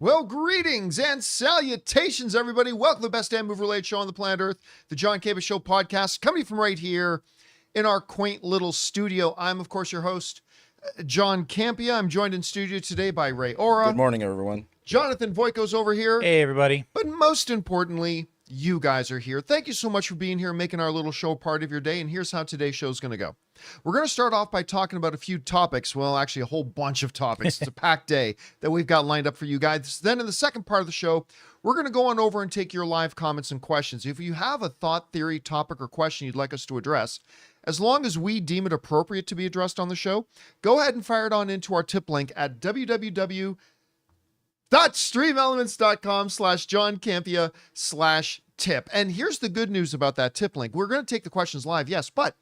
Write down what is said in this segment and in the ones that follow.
Well, greetings and salutations, everybody. Welcome to the best damn movie-related show on the planet Earth, the John Campea Show podcast, coming from right here in our quaint little studio. I'm, of course, your host, John Campea. I'm joined in studio today by Ray Ora. Good morning, everyone. Jonathan Voico's over here. Hey, everybody. But most importantly, you guys are here. Thank you so much for being here and making our little show part of your day. And here's how today's show is going to go. We're going to start off by talking about a few topics. Well, actually, a whole bunch of topics. It's a packed day that we've got lined up for you guys. Then in the second part of the show, we're going to go on over and take your live comments and questions. If you have a thought, theory, topic, or question you'd like us to address, as long as we deem it appropriate to be addressed on the show, go ahead and fire it on into our tip link at www.streamelements.com/JohnCampea/tip. And here's the good news about that tip link. We're going to take the questions live, yes, but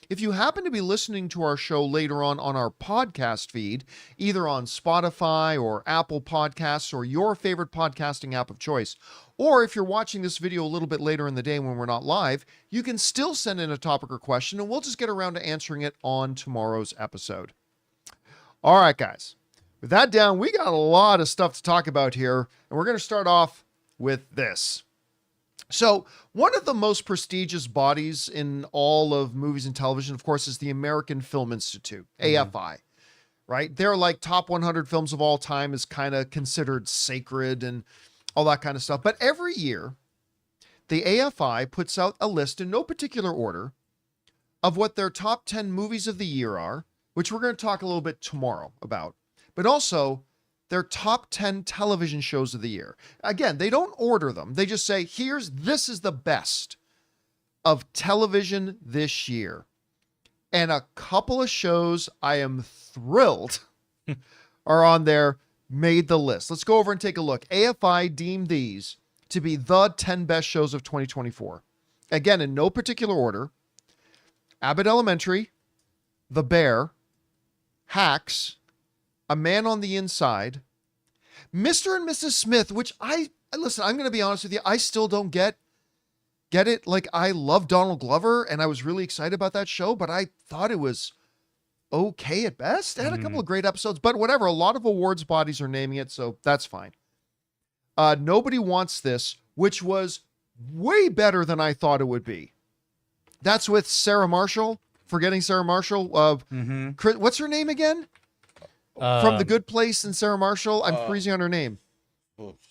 if you happen to be listening to our show later on our podcast feed, either on Spotify or Apple Podcasts or your favorite podcasting app of choice, or if you're watching this video a little bit later in the day when we're not live, you can still send in a topic or question, and we'll just get around to answering it on tomorrow's episode. All right, guys. With that down, we got a lot of stuff to talk about here, and we're going to start off with this. So one of the most prestigious bodies in all of movies and television, of course, is the American Film Institute, AFI, right? They're like top 100 films of all time is kind of considered sacred and all that kind of stuff. But every year, the AFI puts out a list in no particular order of what their top 10 movies of the year are, which we're going to talk a little bit tomorrow about, but also their top 10 television shows of the year. Again, they don't order them. They just say, this is the best of television this year. And a couple of shows I am thrilled are on there, made the list. Let's go over and take a look. AFI deemed these to be the 10 best shows of 2024. Again, in no particular order: Abbott Elementary, The Bear, Hacks, A Man on the Inside, Mr. and Mrs. Smith, which listen, I'm going to be honest with you, I still don't get it. Like, I love Donald Glover and I was really excited about that show, but I thought it was okay at best. It had a couple of great episodes, but whatever. A lot of awards bodies are naming it, so that's fine. Nobody Wants This, which was way better than I thought it would be. That's with Sarah Marshall. Forgetting Sarah Marshall. What's her name again? From The Good Place and Sarah Marshall. I'm freezing on her name.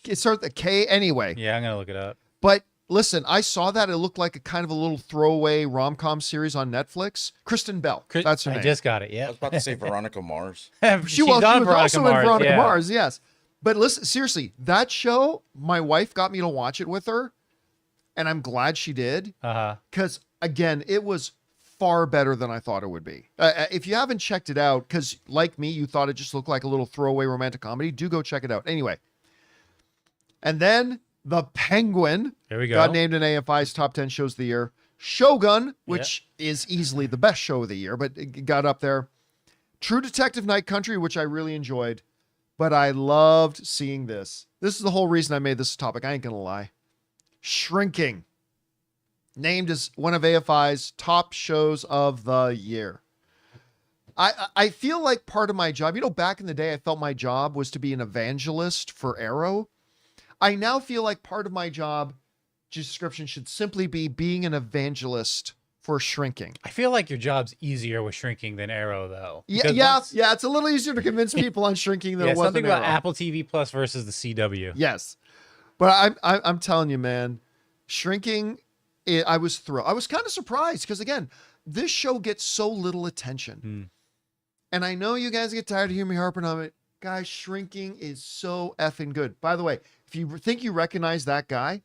It starts with a K anyway. Yeah, I'm going to look it up. But listen, I saw that. It looked like a kind of a little throwaway rom-com series on Netflix. Kristen Bell. That's her name. I just got it, yeah. I was about to say Veronica Mars. She was also in Veronica Mars, yes. But listen, seriously, that show, my wife got me to watch it with her, and I'm glad she did. Because, again, it was far better than I thought it would be. If you haven't checked it out, because like me, you thought it just looked like a little throwaway romantic comedy, do go check it out. Anyway. And then The Penguin got named in AFI's top 10 shows of the year. Shogun, which is easily the best show of the year, but it got up there. True Detective Night Country, which I really enjoyed, but I loved seeing this. This is the whole reason I made this topic. I ain't going to lie. Shrinking, named as one of AFI's top shows of the year. I feel like part of my job, back in the day, I felt my job was to be an evangelist for Arrow. I now feel like part of my job description should simply be being an evangelist for Shrinking. I feel like your job's easier with Shrinking than Arrow, though. Yeah, it's a little easier to convince people on Shrinking than it was something on about Arrow. Apple TV Plus versus the CW. Yes, but I'm telling you, man, Shrinking. I was thrilled. I was kind of surprised because, again, this show gets so little attention. And I know you guys get tired of hearing me harping on it. Guys, Shrinking is so effing good. By the way, if you think you recognize that guy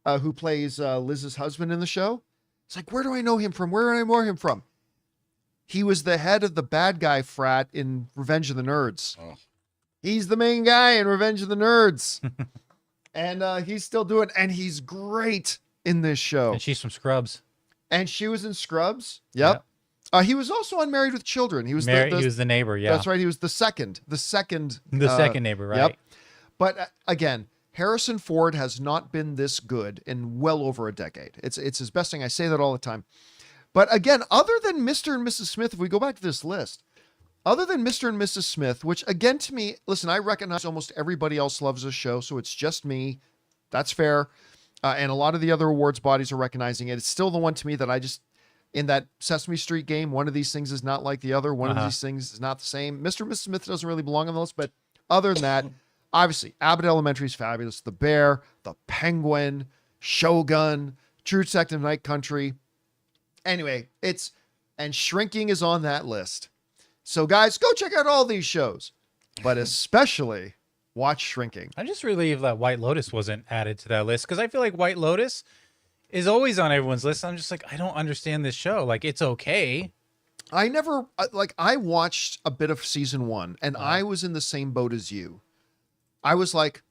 who plays Liz's husband in the show, it's like, where do I know him from? Where do I know him from? He was the head of the bad guy frat in Revenge of the Nerds. Oh. He's the main guy in Revenge of the Nerds. And he's still doing, and he's great in this show. And she's from Scrubs. And she was in Scrubs. Yep. He was also on Married with Children. He was he was the neighbor. Yeah, that's right. He was the second neighbor. Right. Yep. But again, Harrison Ford has not been this good in well over a decade. It's his best thing. I say that all the time. But again, other than Mr. and Mrs. Smith, if we go back to this list, other than Mr. and Mrs. Smith, which again to me, listen, I recognize almost everybody else loves this show, so it's just me. That's fair. And a lot of the other awards bodies are recognizing it. It's still the one to me that I just, in that Sesame Street game, one of these things is not like the other. One of these things is not the same. Mr. and Mrs. Smith doesn't really belong on the list, but other than that, obviously, Abbott Elementary is fabulous. The Bear, The Penguin, Shogun, True Detective Night Country. Anyway, and Shrinking is on that list. So guys, go check out all these shows, but especially watch Shrinking. I'm just relieved that White Lotus wasn't added to that list, because I feel like White Lotus is always on everyone's list. I'm just like, I don't understand this show. Like, it's okay. I watched a bit of season 1, and I was in the same boat as you. I was like,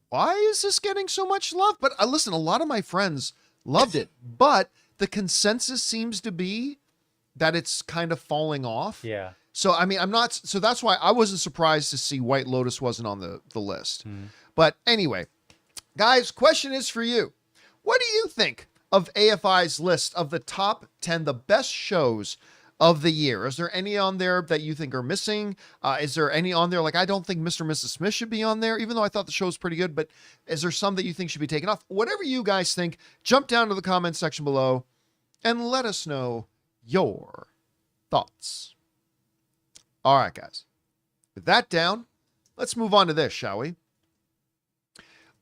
why is this getting so much love? But listen, a lot of my friends loved it, but the consensus seems to be that it's kind of falling off. Yeah. So, I mean, so that's why I wasn't surprised to see White Lotus wasn't on the list. But anyway, guys, question is for you. What do you think of AFI's list of the top 10, the best shows of the year? Is there any on there that you think are missing? Is there any on there? Like, I don't think Mr. and Mrs. Smith should be on there, even though I thought the show was pretty good, but is there some that you think should be taken off? Whatever you guys think, jump down to the comments section below and let us know your thoughts. All right, guys. With that down, let's move on to this, shall we?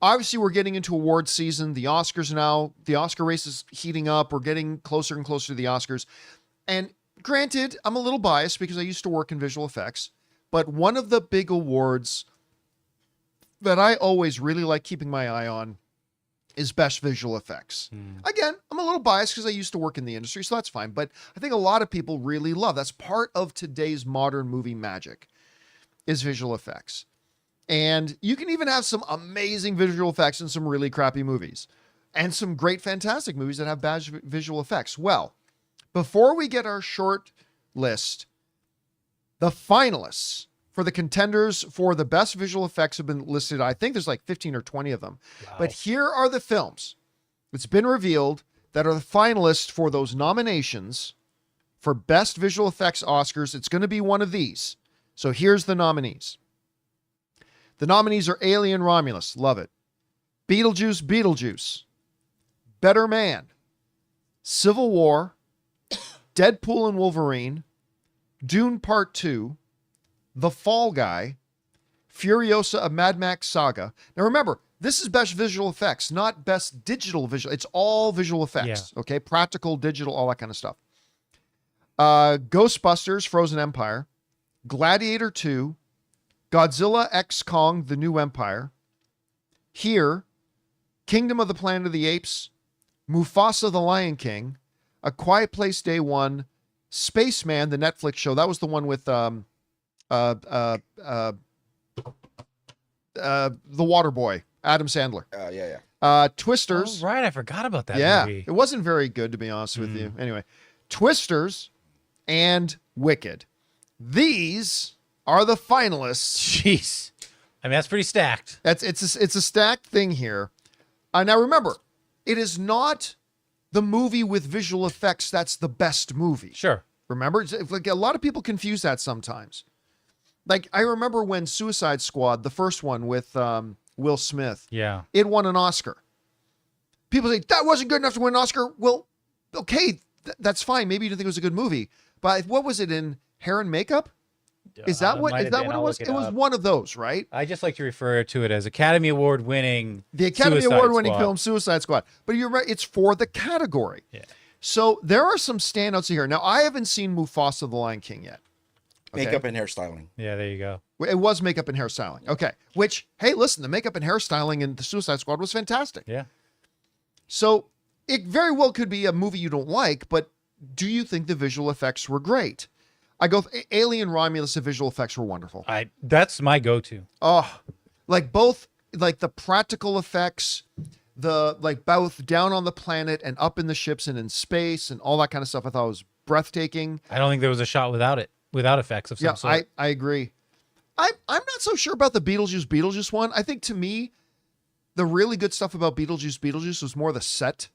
Obviously, we're getting into award season. The Oscars now, the Oscar race is heating up. We're getting closer and closer to the Oscars. And granted, I'm a little biased because I used to work in visual effects, but one of the big awards that I always really like keeping my eye on is Best Visual Effects. Again, I'm a little biased because I used to work in the industry, so that's fine. But I think a lot of people really love. That's part of today's modern movie magic is visual effects. And you can even have some amazing visual effects in some really crappy movies and some great, fantastic movies that have bad visual effects. Well, before we get our short list, the finalists for the contenders for the best visual effects have been listed. I think there's like 15 or 20 of them. Wow. But here are the films that's been revealed that are the finalists for those nominations for best visual effects Oscars. It's going to be one of these. So here's the nominees. The nominees are Alien Romulus. Love it. Beetlejuice. Better Man. Civil War. Deadpool and Wolverine. Dune Part 2. The Fall Guy, Furiosa, a Mad Max Saga. Now remember, this is best visual effects, not best digital visual. It's all visual effects, okay? Practical, digital, all that kind of stuff. Ghostbusters, Frozen Empire, Gladiator 2, Godzilla X Kong, The New Empire, Here, Kingdom of the Planet of the Apes, Mufasa, The Lion King, A Quiet Place Day 1, Spaceman, the Netflix show. That was the one with... the Water Boy, Adam Sandler. Twisters. Oh, right, I forgot about that movie. It wasn't very good, to be honest with you. Anyway, Twisters and Wicked. These are the finalists. Jeez. I mean, that's pretty stacked. It's a stacked thing here. Now remember, it is not the movie with visual effects that's the best movie. Sure. Remember, like a lot of people confuse that sometimes. Like, I remember when Suicide Squad, the first one with Will Smith, it won an Oscar. People say, that wasn't good enough to win an Oscar. Well, okay, that's fine. Maybe you didn't think it was a good movie. But what was it, in Hair and Makeup? Is that what it was? It was one of those, right? I just like to refer to it as Academy Award winning. The Academy Award winning film, Suicide Squad. But you're right, it's for the category. Yeah. So there are some standouts here. Now, I haven't seen Mufasa, The Lion King yet. Okay. Makeup and hairstyling. Yeah, there you go. It was makeup and hairstyling. Okay. Which, hey, listen, the makeup and hairstyling in the Suicide Squad was fantastic. Yeah. So it very well could be a movie you don't like, but do you think the visual effects were great? I go, Alien Romulus, the visual effects were wonderful. That's my go-to. Oh, like both, like the practical effects, both down on the planet and up in the ships and in space and all that kind of stuff. I thought was breathtaking. I don't think there was a shot without effects of some sort. I agree. I'm not so sure about the Beetlejuice one. I think to me, the really good stuff about Beetlejuice was more the set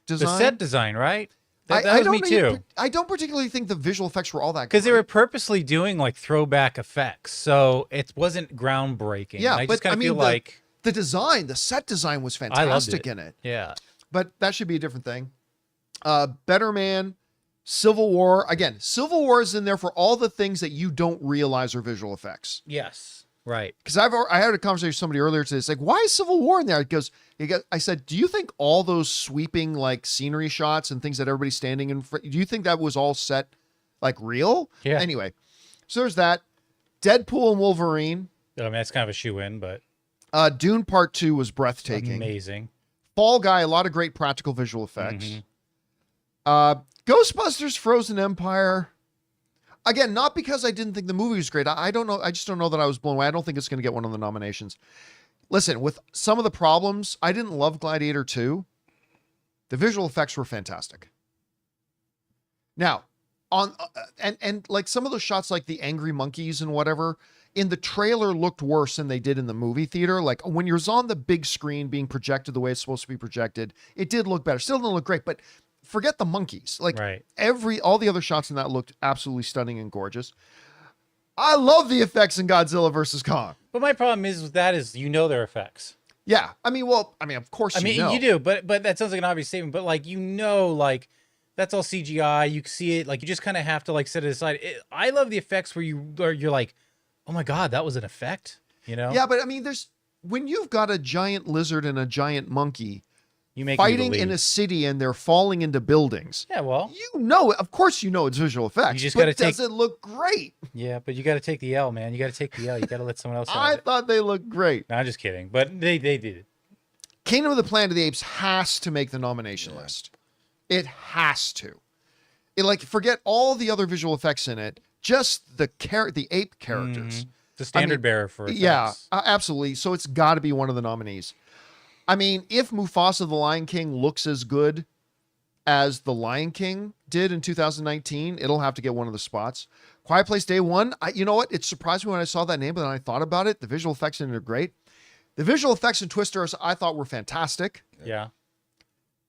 design. The set design, right? That I was me don't too. I don't particularly think the visual effects were all that Because they great. were purposely doing like throwback effects, so it wasn't groundbreaking. Yeah, And I but just kind I of mean, feel like the design, the set design was I loved fantastic it. in it. Yeah, But that should be a different thing. Better Man, Civil War. Again, Civil War is in there for all the things that you don't realize are visual effects. yes, right. Because I had a conversation with somebody earlier today. It's like, why is Civil War in there? I said, do you think all those sweeping like scenery shots and things that everybody's standing in front, do you think that was all set like real? Yeah. Anyway, so there's that. Deadpool and Wolverine. I mean, that's kind of a shoe-in, but Dune Part 2 was breathtaking. amazing. Fall Guy, a lot of great practical visual effects. Mhm. Ghostbusters Frozen Empire. Again, not because I didn't think the movie was great. I don't know. I just don't know that I was blown away. I don't think it's going to get one of the nominations. Listen, with some of the problems, I didn't love Gladiator 2. The visual effects were fantastic. Now, and like some of those shots, like the angry monkeys and whatever, in the trailer looked worse than they did in the movie theater. Like when you're on the big screen being projected the way it's supposed to be projected, it did look better. Still didn't look great, but forget the monkeys. Like Right. all the other shots in that looked absolutely stunning and gorgeous. I love the effects in Godzilla versus Kong. But my problem is with that is their effects. Yeah. I mean, of course I mean, know. you do, but that sounds like an obvious statement. But like, like that's all CGI. You can see it. Like, you just kind of have to like set it aside. I love the effects where you're like, oh my god, that was an effect. You know? Yeah, but I mean, when you've got a giant lizard and a giant monkey You make me fighting in believe. a city and they're falling into buildings. Yeah, well, Of course it's visual effects. You just but gotta does it look great? yeah, but you got to take the L, man. You got to take the L. You got to let someone else have I it. thought they looked great. No, I'm just kidding. But they did it. Kingdom of the Planet of the Apes has to make the nomination list. It has to. Forget all the other visual effects in it. Just the ape characters. The standard bearer for effects. Yeah, absolutely. So it's got to be one of the nominees. I mean, if Mufasa the Lion King looks as good as the Lion King did in 2019, it'll have to get one of the spots. Quiet Place Day One. You know what? It surprised me when I saw that name, but then I thought about it. The visual effects in it are great. The visual effects in Twister I thought were fantastic. Yeah.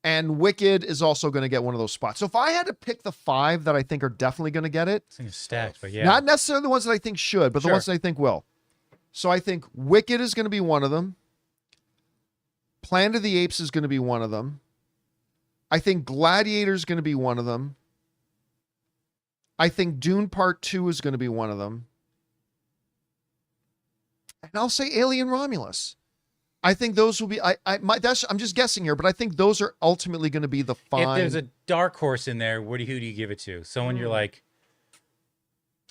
And Wicked is also going to get one of those spots. So if I had to pick the 5 that I think are definitely going to get it, This thing is stacked, but yeah. not necessarily the ones that I think should, but the Sure. ones that I think will. So I think Wicked is going to be one of them. Planet of the Apes is going to be one of them. I think Gladiator is going to be one of them. I think Dune Part 2 is going to be one of them. And I'll say Alien Romulus. I think those will be. I'm just guessing here, but I think those are ultimately going to be the If fine. there's a dark horse in there, who do you give it to? Someone you're like,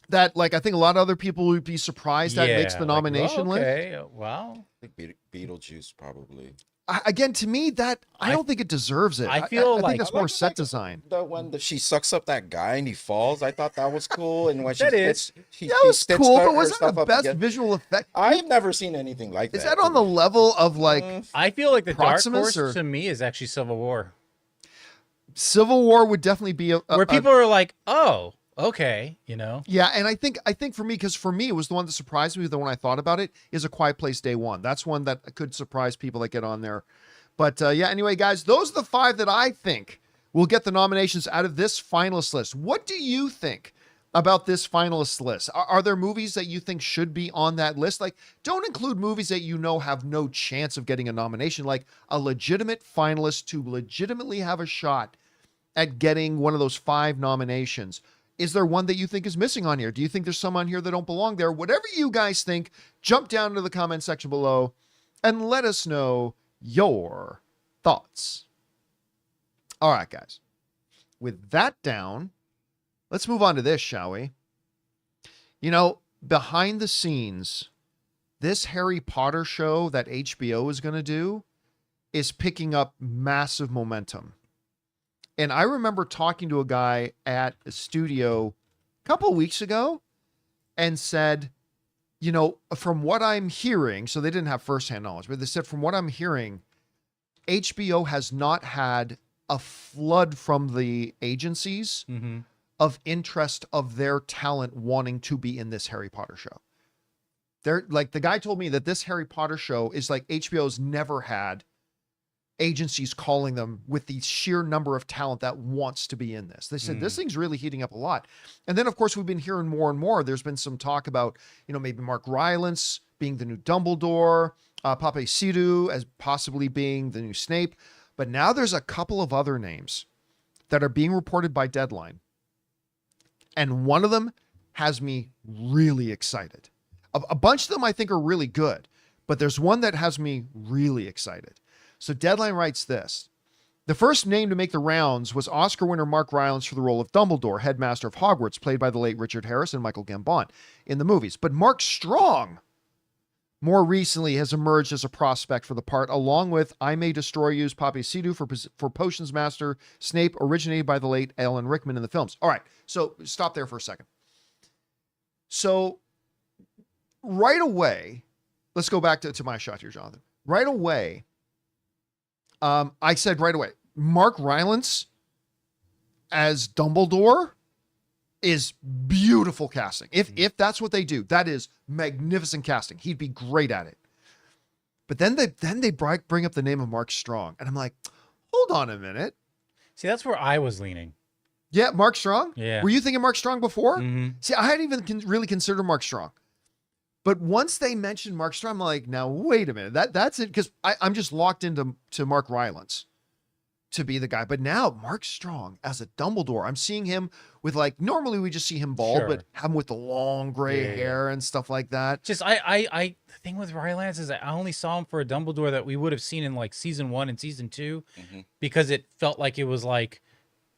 that I think a lot of other people would be surprised that makes the like, nomination list. okay, wow. I think Beetlejuice probably. Again, to me, I don't think it deserves it. I feel I like- think that's I like more the set fact design. When she sucks up that guy and he falls, I thought that was cool. And when That is. That was stitched cool, her but was that stuff the up best again. visual effect? I've never seen anything like that. Is that on the level of I feel like the dark Proximus, horse or- to me is actually Civil War, Civil War would definitely be where people are like, oh, okay, you know. yeah, and I think for me, because for me it was the one that surprised me. The one I thought about it is A Quiet Place Day One. That's one that could surprise people that get on there. But yeah, anyway, guys, those are the 5 that I think will get the nominations out of this finalist list. What do you think about this finalist list? Are there movies that you think should be on that list? Like, don't include movies that you know have no chance of getting a nomination, like a legitimate finalist to legitimately have a shot at getting one of those 5 nominations. Is there one that you think is missing on here? Do you think there's some on here that don't belong there? Whatever you guys think, jump down to the comment section below and let us know your thoughts. All right, guys. With that down, let's move on to this, shall we? You know, behind the scenes, this Harry Potter show that HBO is going to do is picking up massive momentum. And I remember talking to a guy at a studio a couple of weeks ago and said, you know, from what I'm hearing, so they didn't have firsthand knowledge, but they said, from what I'm hearing, HBO has not had a flood from the agencies Mm-hmm. of interest of their talent wanting to be in this Harry Potter show. They're like, the guy told me that this Harry Potter show is like HBO's never had agencies calling them with the sheer number of talent that wants to be in this. They said, this thing's really heating up a lot. And then, of course, we've been hearing more and more. There's been some talk about, maybe Mark Rylance being the new Dumbledore, Pape Sidu as possibly being the new Snape. But now there's a couple of other names that are being reported by Deadline. And one of them has me really excited. A bunch of them I think are really good, but there's one that has me really excited. So Deadline writes this. The first name to make the rounds was Oscar winner Mark Rylance for the role of Dumbledore, headmaster of Hogwarts, played by the late Richard Harris and Michael Gambon in the movies. But Mark Strong, more recently, has emerged as a prospect for the part, along with I May Destroy You's Pape Sidu for Potions Master Snape, originated by the late Alan Rickman in the films. All right, so stop there for a second. So right away, let's go back to my shot here, Jonathan. Right away, I said right away, Mark Rylance as Dumbledore is beautiful casting. If that's what they do, that is magnificent casting. He'd be great at it. But then they bring up the name of Mark Strong, and I'm like, hold on a minute. See, that's where I was leaning. Yeah, Mark Strong? Yeah. Were you thinking Mark Strong before? Mm-hmm. See, I hadn't even really considered Mark Strong. But once they mentioned Mark Strong, I'm like, now, wait a minute. That's it, because I'm just locked into Mark Rylance to be the guy. But now, Mark Strong as a Dumbledore, I'm seeing him with, normally we just see him bald, Sure. but have him with the long gray hair and stuff like that. Just, the thing with Rylance is I only saw him for a Dumbledore that we would have seen in, season 1 and season 2, because it felt like it was,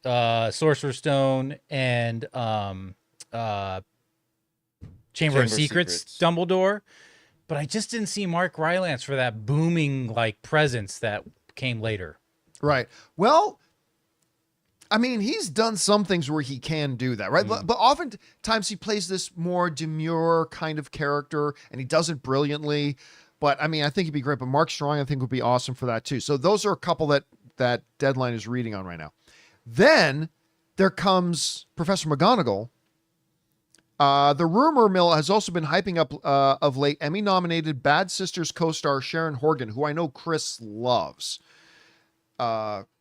Sorcerer's Stone and Chamber of Secrets Dumbledore, but I just didn't see Mark Rylance for that booming presence that came later. Right. Well, I mean, he's done some things where he can do that, right? But oftentimes he plays this more demure kind of character, and he does it brilliantly. But I mean, I think he'd be great. But Mark Strong, I think, would be awesome for that too. So those are a couple that Deadline is reading on right now. Then there comes Professor McGonagall. The rumor mill has also been hyping up of late Emmy-nominated Bad Sisters co-star Sharon Horgan, who I know Chris loves.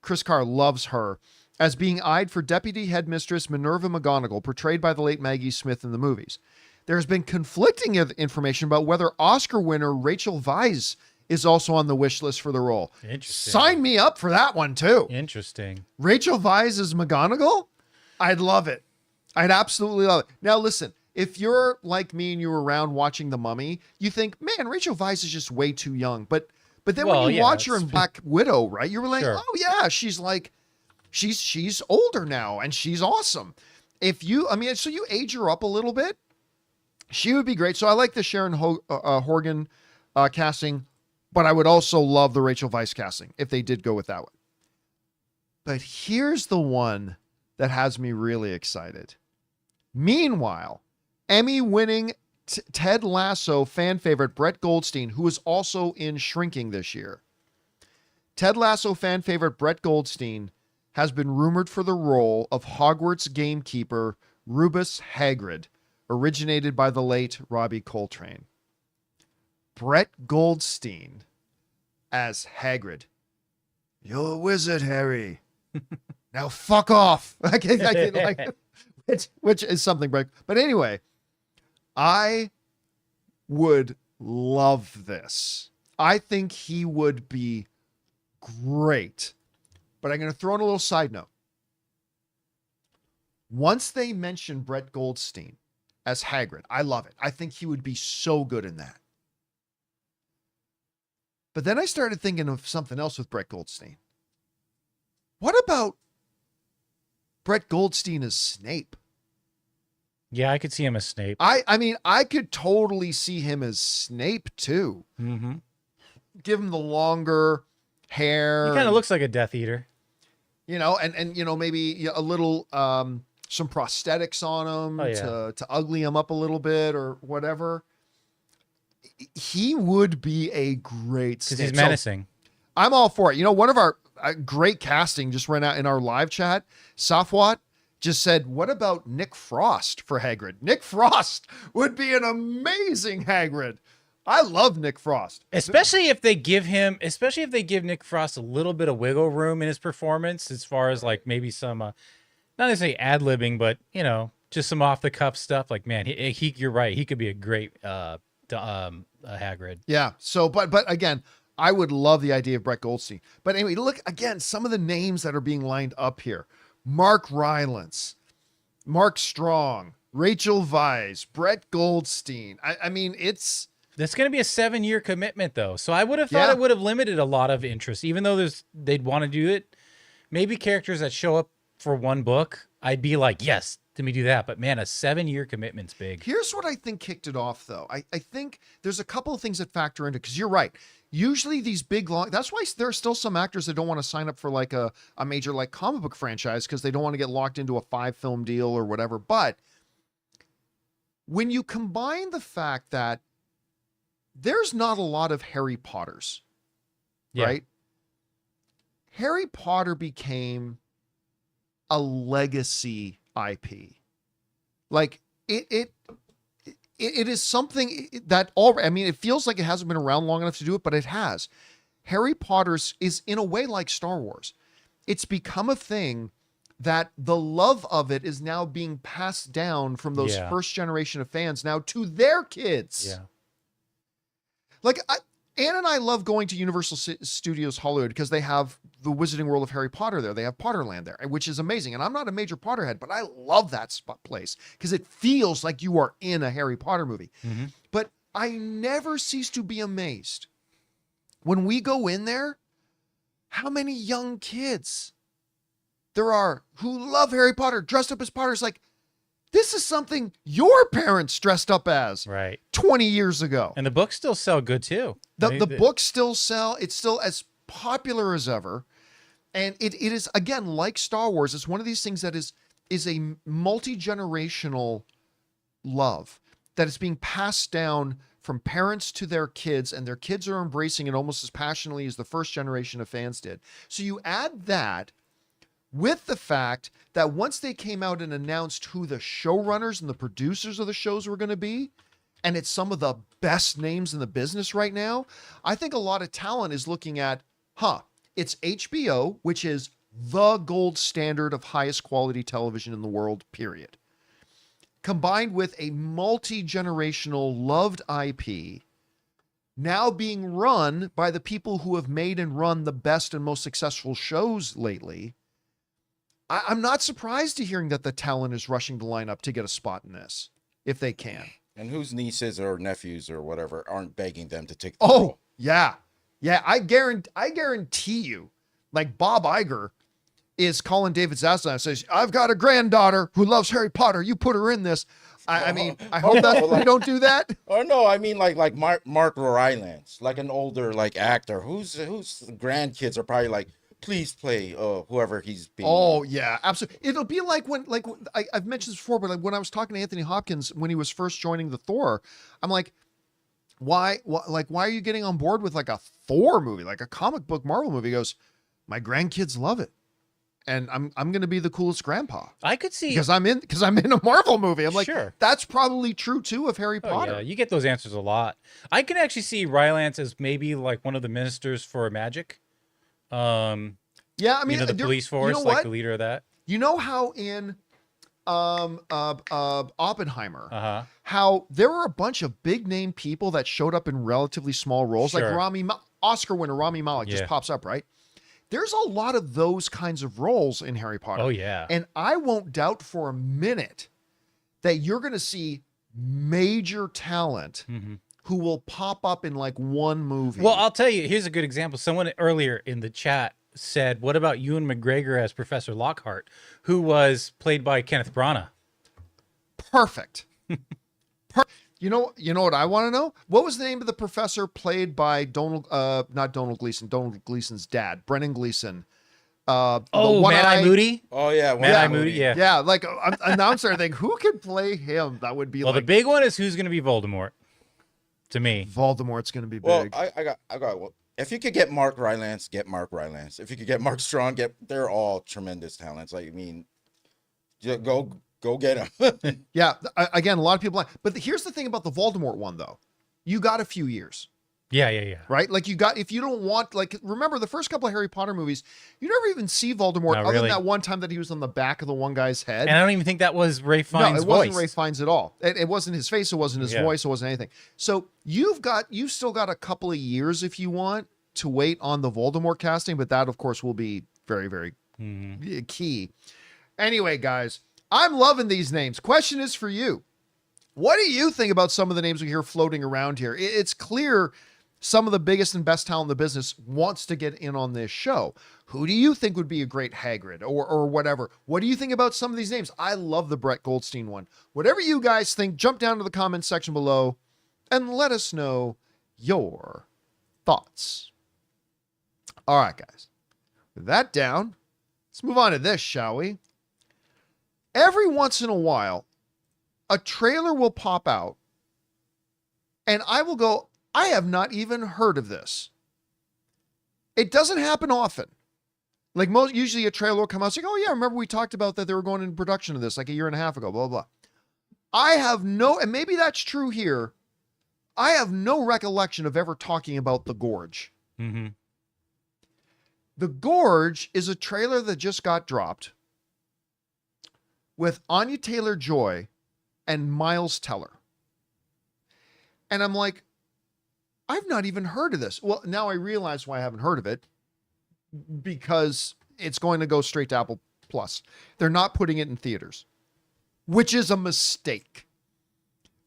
Chris Carr loves her, as being eyed for Deputy Headmistress Minerva McGonagall, portrayed by the late Maggie Smith in the movies. There has been conflicting information about whether Oscar winner Rachel Weisz is also on the wish list for the role. Interesting. Sign me up for that one too. Interesting. Rachel Weisz as McGonagall? I'd love it. I'd absolutely love it. Now, listen, if you're like me and you were around watching The Mummy, you think, man, Rachel Weisz is just way too young. But then when you watch her in Black Widow, right, you were like, Sure. oh, yeah, she's she's older now, and she's awesome. So you age her up a little bit, she would be great. So I like the Sharon Horgan casting, but I would also love the Rachel Weisz casting if they did go with that one. But here's the one that has me really excited. Meanwhile, Emmy-winning Ted Lasso fan favorite Brett Goldstein, who is also in Shrinking this year. Ted Lasso fan favorite Brett Goldstein has been rumored for the role of Hogwarts gamekeeper Rubus Hagrid, originated by the late Robbie Coltrane. Brett Goldstein as Hagrid. You're a wizard, Harry. Now fuck off. Which is something, but anyway, I would love this. I think he would be great. But I'm going to throw in a little side note. Once they mention Brett Goldstein as Hagrid, I love it. I think he would be so good in that. But then I started thinking of something else with Brett Goldstein. What about Brett Goldstein as Snape? Yeah, I could see him as Snape. I mean, I could totally see him as Snape too. Mm-hmm. Give him the longer hair. He kind of looks like a Death Eater. And maybe a little some prosthetics on him to ugly him up a little bit or whatever. He would be a great Snape. Because he's menacing. So I'm all for it. One of our great casting just ran out in our live chat. Safwat just said, what about Nick Frost for Hagrid? Nick Frost would be an amazing Hagrid. I love Nick Frost. Especially if they give Nick Frost a little bit of wiggle room in his performance, as far as like maybe some, not necessarily ad-libbing, but just some off the cuff stuff. Like, man, you're right. He could be a great Hagrid. Yeah. So, but again, I would love the idea of Brett Goldstein. But anyway, look again, some of the names that are being lined up here: Mark Rylance, Mark Strong, Rachel Weisz, Brett Goldstein. I mean, it's. That's going to be a 7-year commitment, though. So I would have thought it would have limited a lot of interest, even though they'd want to do it. Maybe characters that show up for one book, I'd be like, yes, let me do that. But man, a 7-year commitment's big. Here's what I think kicked it off, though. I think there's a couple of things that factor into, because you're right. Usually these big long, that's why there are still some actors that don't want to sign up for like a major like comic book franchise, because they don't want to get locked into a 5-film deal or whatever. But when you combine the fact that there's not a lot of Harry Potters, right? Harry Potter became a legacy IP. Like it is something that I mean, it feels like it hasn't been around long enough to do it, but it has. Harry Potter's is in a way like Star Wars. It's become a thing that the love of it is now being passed down from those first generation of fans now to their kids. Yeah. Like, Ann and I love going to Universal Studios Hollywood because they have the Wizarding World of Harry Potter there. They have Potterland there, which is amazing. And I'm not a major Potterhead, but I love that place because it feels like you are in a Harry Potter movie. Mm-hmm. But I never cease to be amazed when we go in there, how many young kids there are who love Harry Potter, dressed up as Potters. Like, this is something your parents dressed up as 20 years ago. And the books still sell good too. The books still sell. It's still as popular as ever. And it is, again, like Star Wars. It's one of these things that is a multi-generational love that is being passed down from parents to their kids, and their kids are embracing it almost as passionately as the first generation of fans did. So you add that with the fact that once they came out and announced who the showrunners and the producers of the shows were going to be, and it's some of the best names in the business right now, I think a lot of talent is looking at, it's HBO, which is the gold standard of highest quality television in the world, period. Combined with a multi-generational loved IP, now being run by the people who have made and run the best and most successful shows lately. I'm not surprised to hearing that the talent is rushing to line up to get a spot in this, if they can. And whose nieces or nephews or whatever aren't begging them to take the role. role. Yeah. I guarantee you, like Bob Iger is calling David Zaslav and says, I've got a granddaughter who loves Harry Potter. You put her in this. I mean, I hope that we don't do that. Or no, I mean like Mark Rylance, like an older like actor whose grandkids are probably like, please play whoever he's being. Oh yeah, absolutely. It'll be like when I've mentioned this before, but like when I was talking to Anthony Hopkins when he was first joining the Thor, I'm like, why are you getting on board with like a Thor movie, like a comic book Marvel movie? He goes, my grandkids love it, and I'm going to be the coolest grandpa. I could see because I'm in a Marvel movie. I'm like, sure. That's probably true too of Harry Potter. Yeah, you get those answers a lot. I can actually see Rylance as maybe like one of the ministers for magic. Yeah, I mean, the police force, like the leader of that. You know how in Oppenheimer, how there were a bunch of big name people that showed up in relatively small roles, like Oscar winner Rami Malek just pops up, right? There's a lot of those kinds of roles in Harry Potter. Oh yeah, and I won't doubt for a minute that you're going to see major talent. Who will pop up in like one movie. Well, I'll tell you, here's a good example. Someone earlier in the chat said, what about Ewan McGregor as Professor Lockhart, who was played by Kenneth Branagh? Perfect. You know what I want to know? What was the name of the professor played by Donald Gleason's dad, Brennan Gleeson? Mad-Eye Moody? Oh, yeah. Mad-Eye Moody, yeah. Yeah, like announcer, I think, who could play him? That would be the big one is who's going to be Voldemort. To me, Voldemort's going to be big. Well, I got. Well, if you could get Mark Rylance, get Mark Rylance. If you could get Mark Strong, they're all tremendous talents. Like, I mean, go get them. Yeah. Again, a lot of people. But here's the thing about the Voldemort one, though. you got a few years. Yeah. Right? Like if you don't want, like, remember the first couple of Harry Potter movies, you never even see Voldemort No, other really. than that one time that he was on the back of the one guy's head. And I don't even think that was Ray Fiennes' No, it wasn't voice. Ray Fiennes at all. It wasn't his face. It wasn't his voice. It wasn't anything. So you've still got a couple of years if you want to wait on the Voldemort casting, but that of course will be very, very key. Anyway, guys, I'm loving these names. Question is for you. What do you think about some of the names we hear floating around here? It's clear some of the biggest and best talent in the business wants to get in on this show. Who do you think would be a great Hagrid or whatever? What do you think about some of these names? I love the Brett Goldstein one. Whatever you guys think, jump down to the comments section below and let us know your thoughts. All right, guys. With that down, let's move on to this, shall we? Every once in a while, a trailer will pop out and I will go, I have not even heard of this. It doesn't happen often. Like usually a trailer will come out saying, oh yeah, remember we talked about that they were going into production of this like a year and a half ago, blah, blah, blah. I have and maybe that's true here. I have no recollection of ever talking about The Gorge. Mm-hmm. The Gorge is a trailer that just got dropped with Anya Taylor-Joy and Miles Teller. And I'm like, I've not even heard of this. Well, now I realize why I haven't heard of it, because it's going to go straight to Apple Plus. They're not putting it in theaters, which is a mistake.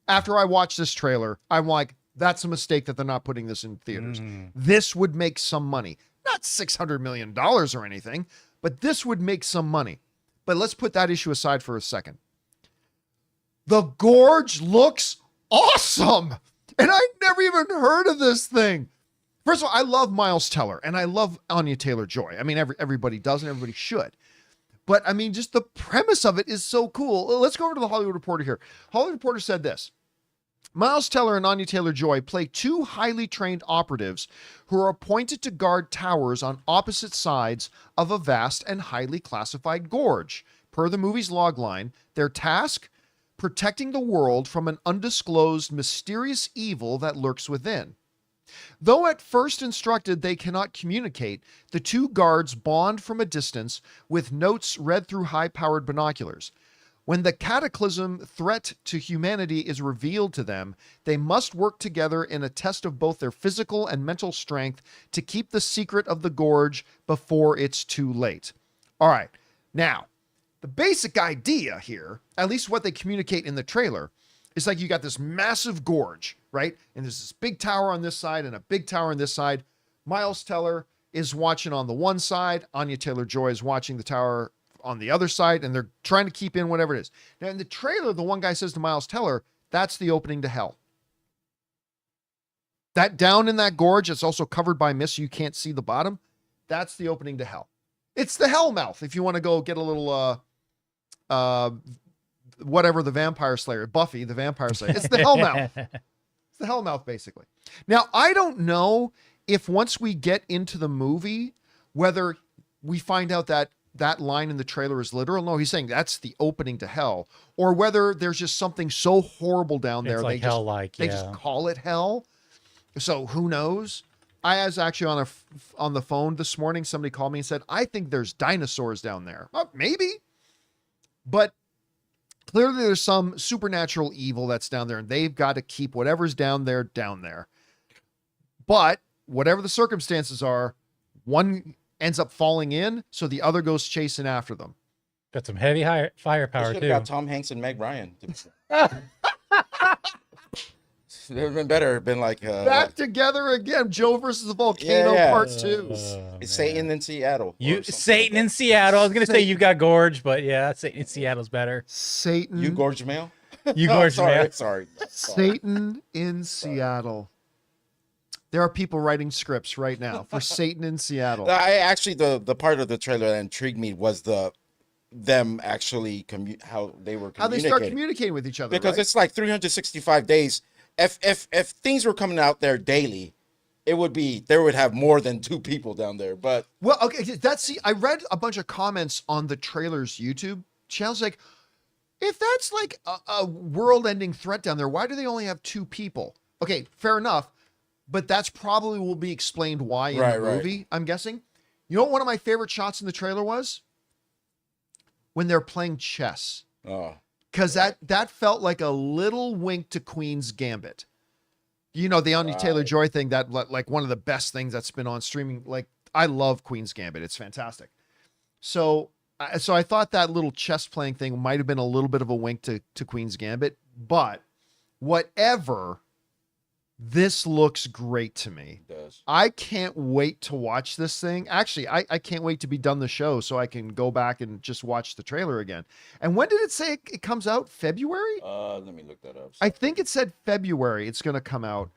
After I watched this trailer, I'm like, that's a mistake that they're not putting this in theaters. This would make some money. Not $600 million or anything, but this would make some money. But let's put that issue aside for a second. The Gorge looks awesome. And I never even heard of this thing. First of all, I love Miles Teller and I love Anya Taylor-Joy. I mean, everybody does and everybody should. But I mean, just the premise of it is so cool. Let's go over to the Hollywood Reporter here. Hollywood Reporter said this. Miles Teller and Anya Taylor-Joy play two highly trained operatives who are appointed to guard towers on opposite sides of a vast and highly classified gorge. Per the movie's logline, their task, protecting the world from an undisclosed mysterious evil that lurks within. Though at first instructed they cannot communicate, the two guards bond from a distance with notes read through high-powered binoculars. When the cataclysm threat to humanity is revealed to them, they must work together in a test of both their physical and mental strength to keep the secret of the gorge before it's too late. All right, now, the basic idea here, at least what they communicate in the trailer, is like you got this massive gorge, right? And there's this big tower on this side and a big tower on this side. Miles Teller is watching on the one side. Anya Taylor-Joy is watching the tower on the other side, and they're trying to keep in whatever it is. Now, in the trailer, the one guy says to Miles Teller, that's the opening to hell. That down in that gorge, it's also covered by mist, so you can't see the bottom. That's the opening to hell. It's the hell mouth, if you want to go get a little... whatever the vampire slayer, Buffy, the vampire slayer. It's the Hellmouth. It's the Hellmouth, basically. Now, I don't know if once we get into the movie, whether we find out that that line in the trailer is literal. No, he's saying that's the opening to hell, or whether there's just something so horrible down there. It's like they just call it hell. So who knows? I was actually on the phone this morning. Somebody called me and said, I think there's dinosaurs down there. Well, maybe. But clearly there's some supernatural evil that's down there, and they've got to keep whatever's down there, down there. But whatever the circumstances are, one ends up falling in, so the other goes chasing after them. Got some heavy firepower, They too. got Tom Hanks and Meg Ryan. It would have been better. Been like back together again. Joe versus the volcano, part 2. It's Satan in Seattle. Satan in Seattle. I was gonna say you got Gorge, but yeah, Satan in Seattle's better. Satan. You Gorge Mail? You Gorge Mail. Sorry. Satan in Seattle. There are people writing scripts right now for Satan in Seattle. I actually the part of the trailer that intrigued me was them actually how they were communicating. How they start communicating with each other. Because right? it's like 365 days. If things were coming out there daily, there would have more than 2 people down there. But well, okay, I read a bunch of comments on the trailer's YouTube channels like, if that's like a world-ending threat down there, why do they only have 2 people? Okay, fair enough. But that's probably will be explained why in the movie, I'm guessing. You know what one of my favorite shots in the trailer was? When they're playing chess. Oh. Because that felt like a little wink to Queen's Gambit. You know, the Anya Taylor-Joy thing, that like one of the best things that's been on streaming. Like, I love Queen's Gambit. It's fantastic. So I thought that little chess playing thing might have been a little bit of a wink to Queen's Gambit. But whatever, this looks great to me. It does. I can't wait to watch this thing. Actually, I can't wait to be done the show so I can go back and just watch the trailer again. And when did it say it comes out? February? Let me look that up. I think it said February it's going to come out.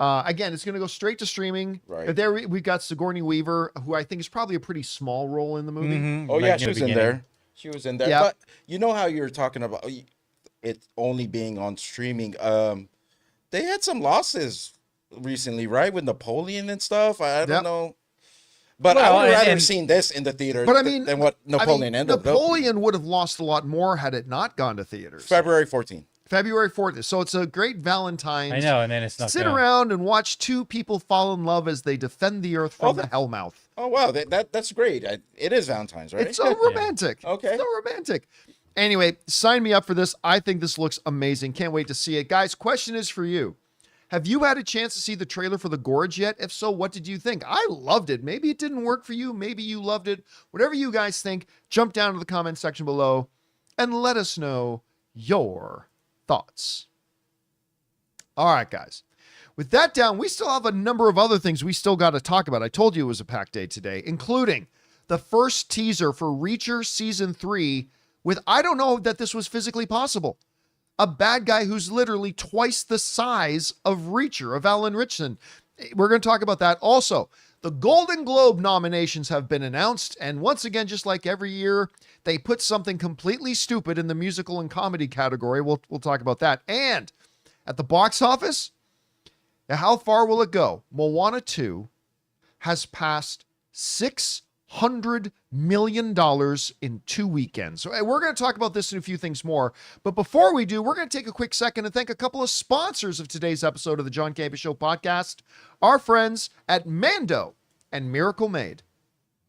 Again, it's going to go straight to streaming. Right. There we got Sigourney Weaver, who I think is probably a pretty small role in the movie. Mm-hmm. Oh, yeah, she was in there. She was in there. Yeah. But you know how you're talking about it only being on streaming? They had some losses recently, right? With Napoleon and stuff. I don't know. But I would rather have seen this in the theater than what Napoleon ended up. Napoleon would have lost a lot more had it not gone to theaters. February 14th. February 4th. So it's a great Valentine's. I know, and then it's not sit around and watch two people fall in love as they defend the earth from the hellmouth. Oh, wow. That's great. It is Valentine's, right? It's so romantic. Okay. So romantic. Anyway, sign me up for this. I think this looks amazing. Can't wait to see it. Guys, question is for you. Have you had a chance to see the trailer for The Gorge yet? If so, what did you think? I loved it. Maybe it didn't work for you. Maybe you loved it. Whatever you guys think, jump down to the comment section below and let us know your thoughts. All right, guys. With that down, we still have a number of other things we still got to talk about. I told you it was a packed day today, including the first teaser for Reacher Season 3 with, I don't know that this was physically possible, a bad guy who's literally twice the size of Reacher, of Alan Ritchson. We're going to talk about that. Also, the Golden Globe nominations have been announced, and once again, just like every year, they put something completely stupid in the musical and comedy category. We'll talk about that. And at the box office, how far will it go? Moana 2 has passed $600 million in 2 weekends. So we're going to talk about this and a few things more. But before we do, we're going to take a quick second and thank a couple of sponsors of today's episode of the John Campea Show podcast, our friends at Mando and Miracle Made.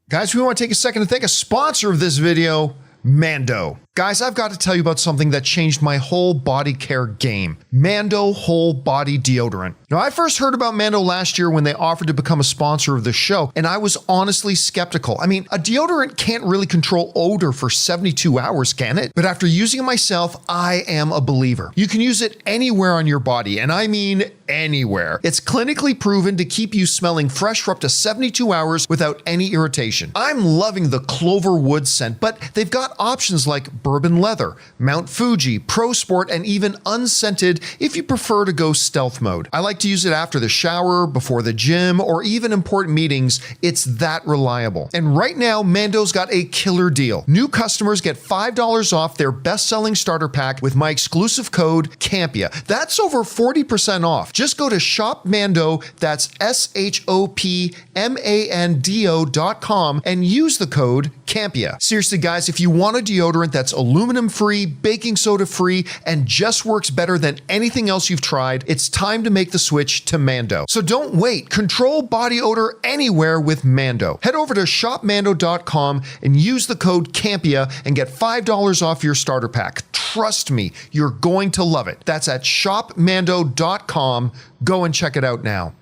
Guys, we want to take a second to thank a sponsor of this video, Mando. Guys, I've got to tell you about something that changed my whole body care game. Mando Whole Body Deodorant. Now, I first heard about Mando last year when they offered to become a sponsor of the show, and I was honestly skeptical. I mean, a deodorant can't really control odor for 72 hours, can it? But after using it myself, I am a believer. You can use it anywhere on your body, and I mean anywhere. It's clinically proven to keep you smelling fresh for up to 72 hours without any irritation. I'm loving the Clover Wood scent, but they've got options like Bourbon Leather, Mount Fuji, Pro Sport, and even unscented if you prefer to go stealth mode. I like to use it after the shower, before the gym, or even important meetings. It's that reliable. And right now, Mando's got a killer deal. New customers get $5 off their best-selling starter pack with my exclusive code CAMPEA. That's over 40% off. Just go to Shop Mando, that's ShopMando.com, and use the code CAMPEA. Seriously, guys, if you want a deodorant that's aluminum-free, baking soda-free, and just works better than anything else you've tried, it's time to make the switch to Mando. So don't wait. Control body odor anywhere with Mando. Head over to shopmando.com and use the code CAMPEA and get $5 off your starter pack. Trust me, you're going to love it. That's at shopmando.com. Go and check it out now.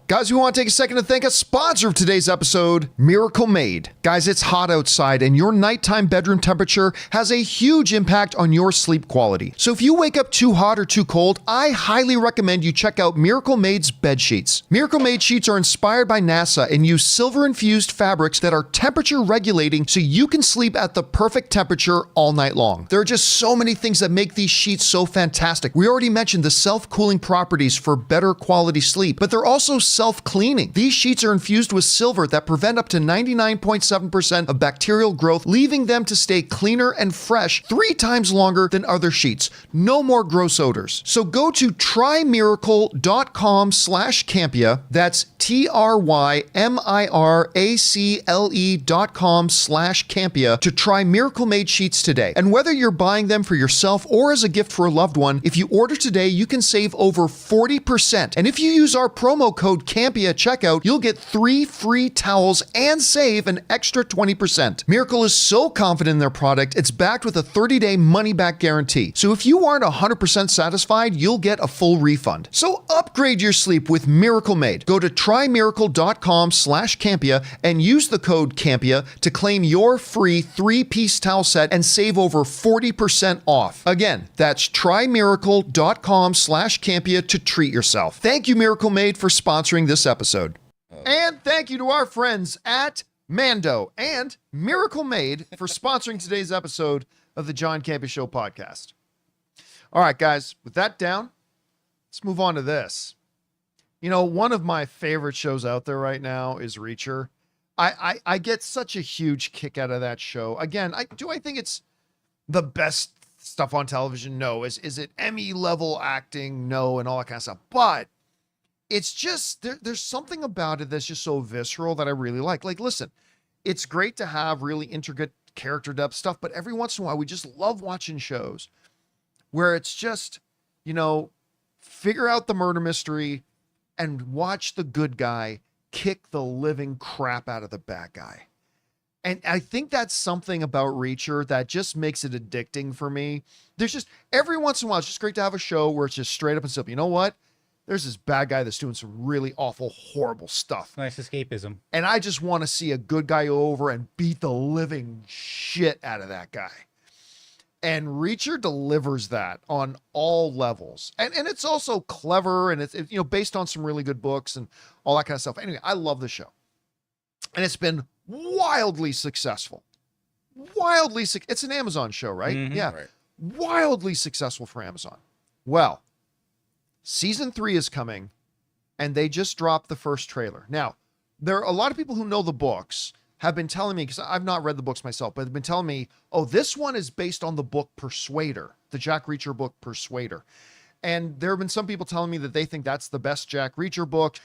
Guys, we want to take a second to thank a sponsor of today's episode, Miracle Made. Guys, it's hot outside and your nighttime bedroom temperature has a huge impact on your sleep quality. So if you wake up too hot or too cold, I highly recommend you check out Miracle Made's bed sheets. Miracle Made sheets are inspired by NASA and use silver-infused fabrics that are temperature regulating so you can sleep at the perfect temperature all night long. There are just so many things that make these sheets so fantastic. We already mentioned the self-cooling properties for better quality sleep, but they're also self-cleaning. These sheets are infused with silver that prevent up to 99.7% of bacterial growth, leaving them to stay cleaner and fresh 3 times longer than other sheets. No more gross odors. So go to trymiracle.com/Campea. That's TRYMIRACLE.com/Campea to try Miracle Made sheets today. And whether you're buying them for yourself or as a gift for a loved one, if you order today, you can save over 40%. And if you use our promo code Campea at checkout, you'll get 3 free towels and save an extra 20%. Miracle is so confident in their product, it's backed with a 30-day money-back guarantee. So if you aren't 100% satisfied, you'll get a full refund. So upgrade your sleep with Miracle Made. Go to trymiracle.com/Campea and use the code Campea to claim your free 3-piece towel set and save over 40% off. Again, that's trymiracle.com/Campea to treat yourself. Thank you, Miracle Made, for sponsoring this episode. And thank you to our friends at Mando and Miracle Made for sponsoring today's episode of the John Campea Show podcast. All right, guys, with that down, let's move on to this. You know, one of my favorite shows out there right now is Reacher. I get such a huge kick out of that show. Again, I think it's the best stuff on television? No. Is it Emmy level acting? No, and all that kind of stuff. But it's just there's something about it that's just so visceral that I really like. Like, listen, it's great to have really intricate character depth stuff, but every once in a while we just love watching shows where it's just, you know, figure out the murder mystery and watch the good guy kick the living crap out of the bad guy. And I think that's something about Reacher that just makes it addicting for me. There's just, every once in a while, it's just great to have a show where it's just straight up and simple. You know what? There's this bad guy that's doing some really awful, horrible stuff. Nice escapism. And I just want to see a good guy go over and beat the living shit out of that guy. And Reacher delivers that on all levels. And it's also clever, and it's you know, based on some really good books and all that kind of stuff. Anyway, I love the show. And it's been wildly successful. It's an Amazon show, right? Mm-hmm. Yeah. Right. Wildly successful for Amazon. Well, season 3 is coming, and they just dropped the first trailer. Now, there are a lot of people who know the books have been telling me, because I've not read the books myself, but they've been telling me, oh, this one is based on the book Persuader, the Jack Reacher book Persuader. And there have been some people telling me that they think that's the best Jack Reacher book.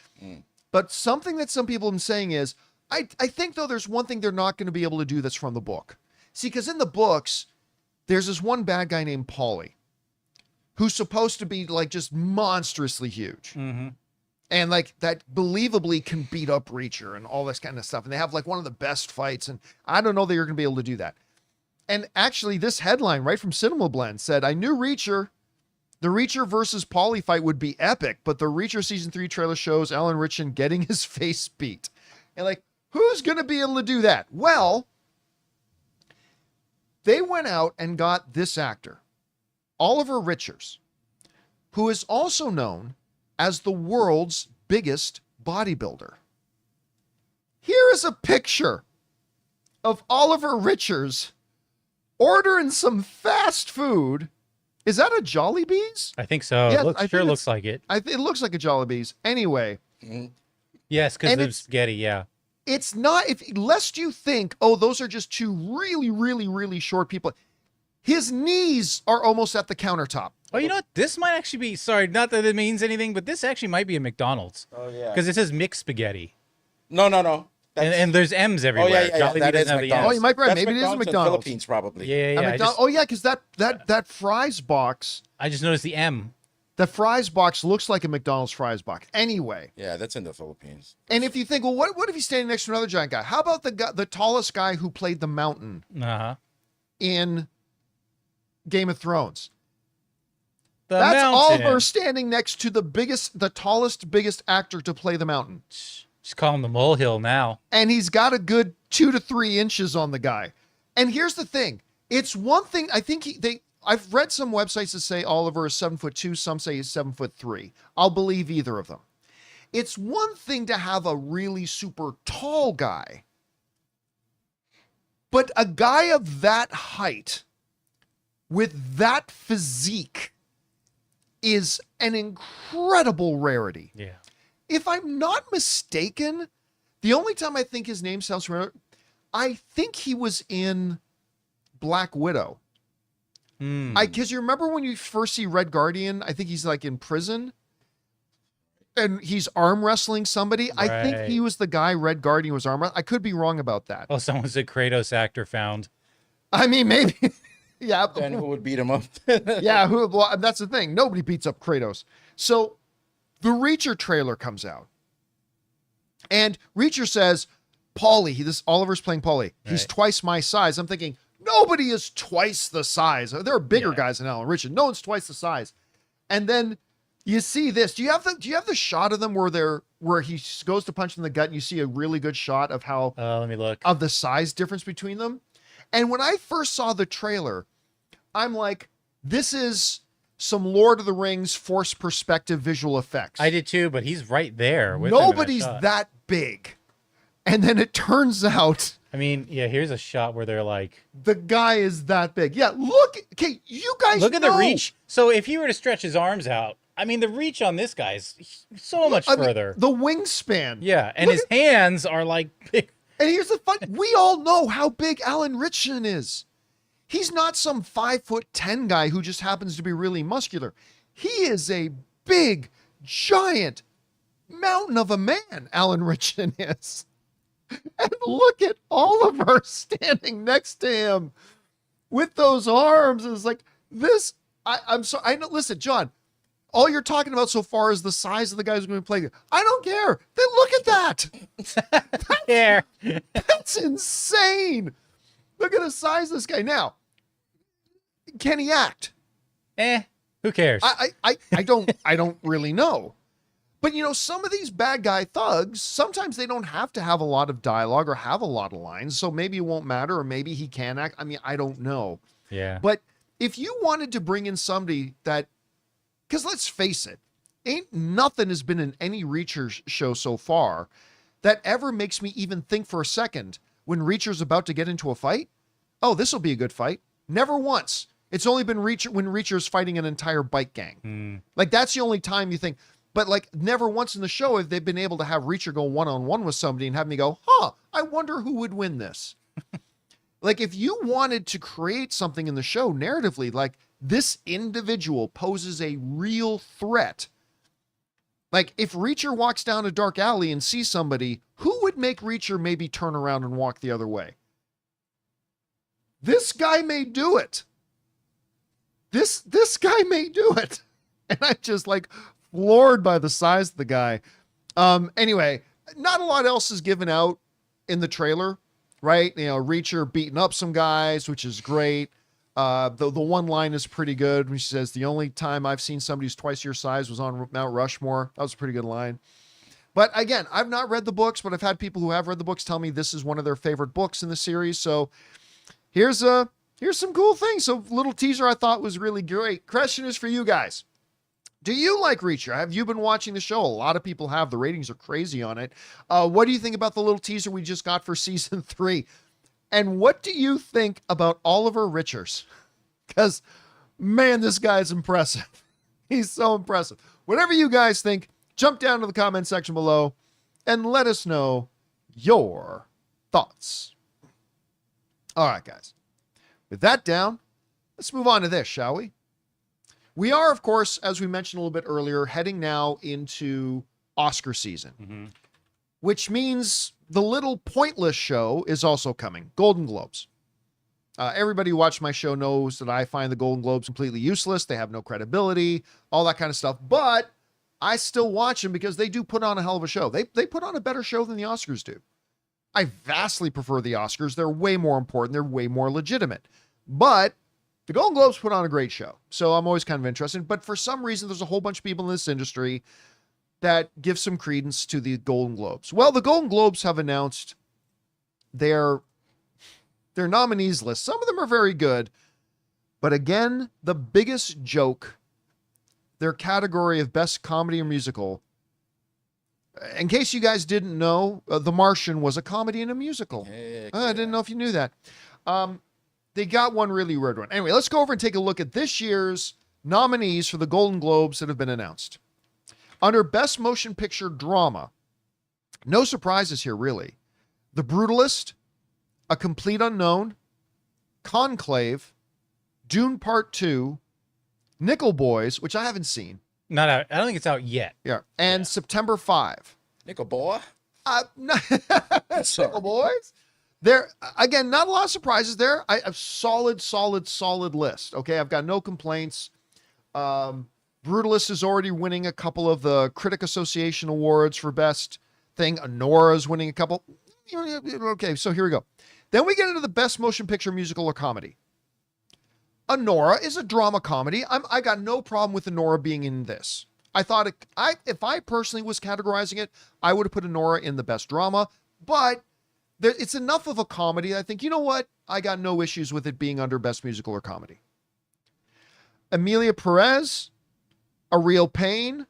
But something that some people have been saying is, I think, though, there's one thing they're not going to be able to do that's from the book. See, because in the books, there's this one bad guy named Paulie, who's supposed to be like just monstrously huge. Mm-hmm. And like that believably can beat up Reacher and all this kind of stuff. And they have like one of the best fights. And I don't know that you're going to be able to do that. And actually this headline right from Cinema Blend said, I knew the Reacher versus Paulie fight would be epic, but the Reacher season 3 trailer shows Alan Ritchson getting his face beat. And like, who's going to be able to do that? Well, they went out and got this actor, Oliver Richards, who is also known as the world's biggest bodybuilder. Here is a picture of Oliver Richards ordering some fast food. Is that a Jollibee's? I think so. Yeah, It looks like it. It looks like a Jollibee's. Anyway. Yes, because of spaghetti, yeah. It's not, lest you think, oh, those are just two really, really, really short people. His knees are almost at the countertop. Oh, you know what? This might actually be, sorry, not that it means anything, but this actually might be a McDonald's. Oh, yeah. Because it says mixed spaghetti. No. And there's M's everywhere. Oh, yeah. Jollibee That is doesn't have the McDonald's. Oh, you might be right. That's Maybe it is a in McDonald's. Philippines, probably. Yeah. Oh, yeah, because that fries box, I just noticed the M. the fries box looks like a McDonald's fries box. Anyway. Yeah, that's in the Philippines. And if you think, well, what if he's standing next to another giant guy? How about the tallest guy who played the Mountain in Game of Thrones? That's Oliver standing next to the tallest, biggest actor to play the Mountain. Just call him the molehill now. And he's got a good 2 to 3 inches on the guy. And here's the thing. It's one thing, I think I've read some websites that say Oliver is 7'2", some say he's 7'3". I'll believe either of them. It's one thing to have a really super tall guy, but a guy of that height with that physique is an incredible rarity. Yeah. if I'm not mistaken, the only time I think his name sounds familiar, I think he was in Black Widow. Because you remember when you first see Red Guardian, I think he's like in prison and he's arm wrestling somebody. Right. I think he was the guy Red Guardian was arm wrestling. I could be wrong about that. Oh, someone said Kratos actor found. I mean, maybe. Yeah. Then who would beat him up? Yeah. Well, that's the thing. Nobody beats up Kratos. So the Reacher trailer comes out and Reacher says, Paulie, Oliver's playing Paulie. He's Right. twice my size. I'm thinking, nobody is twice the size. There are bigger guys than Alan Richard. No one's twice the size. And then you see this. Do you have the shot of them where he goes to punch in the gut and you see a really good shot of how Let me look. of the size difference between them? And when I first saw the trailer, I'm like, this is some Lord of the Rings forced perspective visual effects. I did too, but he's right there with him in that Nobody's shot. that big. And then it turns out I mean, yeah, here's a shot where they're like, the guy is that big. Yeah, look. Okay, you guys look at the know. reach. So if he were to stretch his arms out, I mean, the reach on this guy's so much I mean, further. the wingspan. Yeah, and Look his hands are like big. And here's the fun. We all know how big Alan Ritchson is. He's not some 5'10" guy who just happens to be really muscular. He is a big, giant mountain of a man, Alan Ritchson is. And look at Oliver standing next to him with those arms. It's like this. I'm sorry. I know. Listen, John, all you're talking about so far is the size of the guys who's going to play. I don't care. Then look at that. Yeah. That's insane. Look at the size of this guy. Now, can he act? Who cares? I don't really know. But you know, some of these bad guy thugs, sometimes they don't have to have a lot of dialogue or have a lot of lines. So maybe it won't matter, or maybe he can act. I mean, I don't know. Yeah. But if you wanted to bring in somebody that, because let's face it, ain't nothing has been in any Reacher show so far that ever makes me even think for a second when Reacher's about to get into a fight, oh, this will be a good fight. Never once. It's only been when Reacher's fighting an entire bike gang. Like that's the only time you think. But like never once in the show have they been able to have Reacher go one-on-one with somebody and have me go, I wonder who would win this. Like if you wanted to create something in the show narratively, like this individual poses a real threat. Like if Reacher walks down a dark alley and sees somebody, who would make Reacher maybe turn around and walk the other way? This guy may do it. This guy may do it. And I'm just like floored by the size of the guy. Anyway, not a lot else is given out in the trailer, right? You know, Reacher beating up some guys, which is great. The one line is pretty good when she says, the only time I've seen somebody who's twice your size was on Mount Rushmore. That was a pretty good line. But again, I've not read the books, but I've had people who have read the books tell me this is one of their favorite books in the series. So here's some cool things. So little teaser I thought was really great. Question is for you guys. Do you like Reacher? Have you been watching the show? A lot of people have. The ratings are crazy on it. What do you think about the little teaser we just got for season 3? And what do you think about Oliver Richards? Because, man, this guy's impressive. He's so impressive. Whatever you guys think, jump down to the comment section below and let us know your thoughts. All right, guys. With that down, let's move on to this, shall we? We are, of course, as we mentioned a little bit earlier, heading now into Oscar season, which means the little pointless show is also coming, Golden Globes. Everybody who watched my show knows that I find the Golden Globes completely useless. They have no credibility, all that kind of stuff. But I still watch them because they do put on a hell of a show. They put on a better show than the Oscars do. I vastly prefer the Oscars. They're way more important. They're way more legitimate. But the Golden Globes put on a great show. So I'm always kind of interested. But for some reason, there's a whole bunch of people in this industry that give some credence to the Golden Globes. Well, the Golden Globes have announced their nominees list. Some of them are very good. But again, the biggest joke, their category of best comedy or musical. In case you guys didn't know, The Martian was a comedy and a musical. I didn't know if you knew that. They got one really weird one. Anyway, let's go over and take a look at this year's nominees for the Golden Globes that have been announced. Under Best Motion Picture Drama, no surprises here, really. The Brutalist, A Complete Unknown, Conclave, Dune Part 2, Nickel Boys, which I haven't seen. Not out. I don't think it's out yet. Yeah. And September 5. Nickel boy. Nickel Boys. There, again, not a lot of surprises there. A solid list. Okay, I've got no complaints. Brutalist is already winning a couple of the Critic Association Awards for Best Thing. Anora's winning a couple. Okay, so here we go. Then we get into the Best Motion Picture Musical or Comedy. Anora is a drama comedy. I got no problem with Anora being in this. I thought if I personally was categorizing it, I would have put Anora in the Best Drama, but it's enough of a comedy. I think, you know what? I got no issues with it being under Best Musical or Comedy. Emilia Perez, A Real Pain,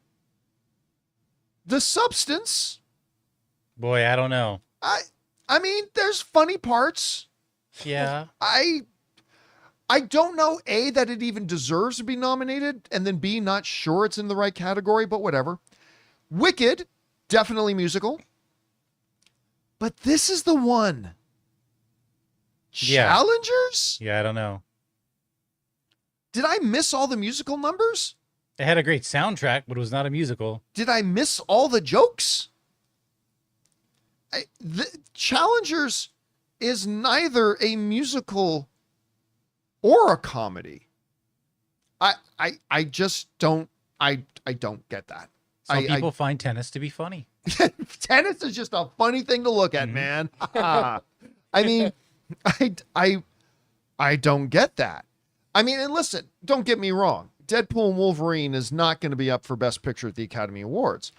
The Substance. Boy, I don't know. I mean, there's funny parts. Yeah. I don't know, A, that it even deserves to be nominated, and then B, not sure it's in the right category, but whatever. Wicked, definitely musical. But this is the one. Yeah. Challengers? Yeah, I don't know. Did I miss all the musical numbers? It had a great soundtrack, but it was not a musical. Did I miss all the jokes? Challengers is neither a musical or a comedy. I just don't I don't get that. Some people find tennis to be funny. Tennis is just a funny thing to look at, man. I mean, I don't get that. I mean, and listen, don't get me wrong. Deadpool and Wolverine is not going to be up for Best Picture at the Academy Awards.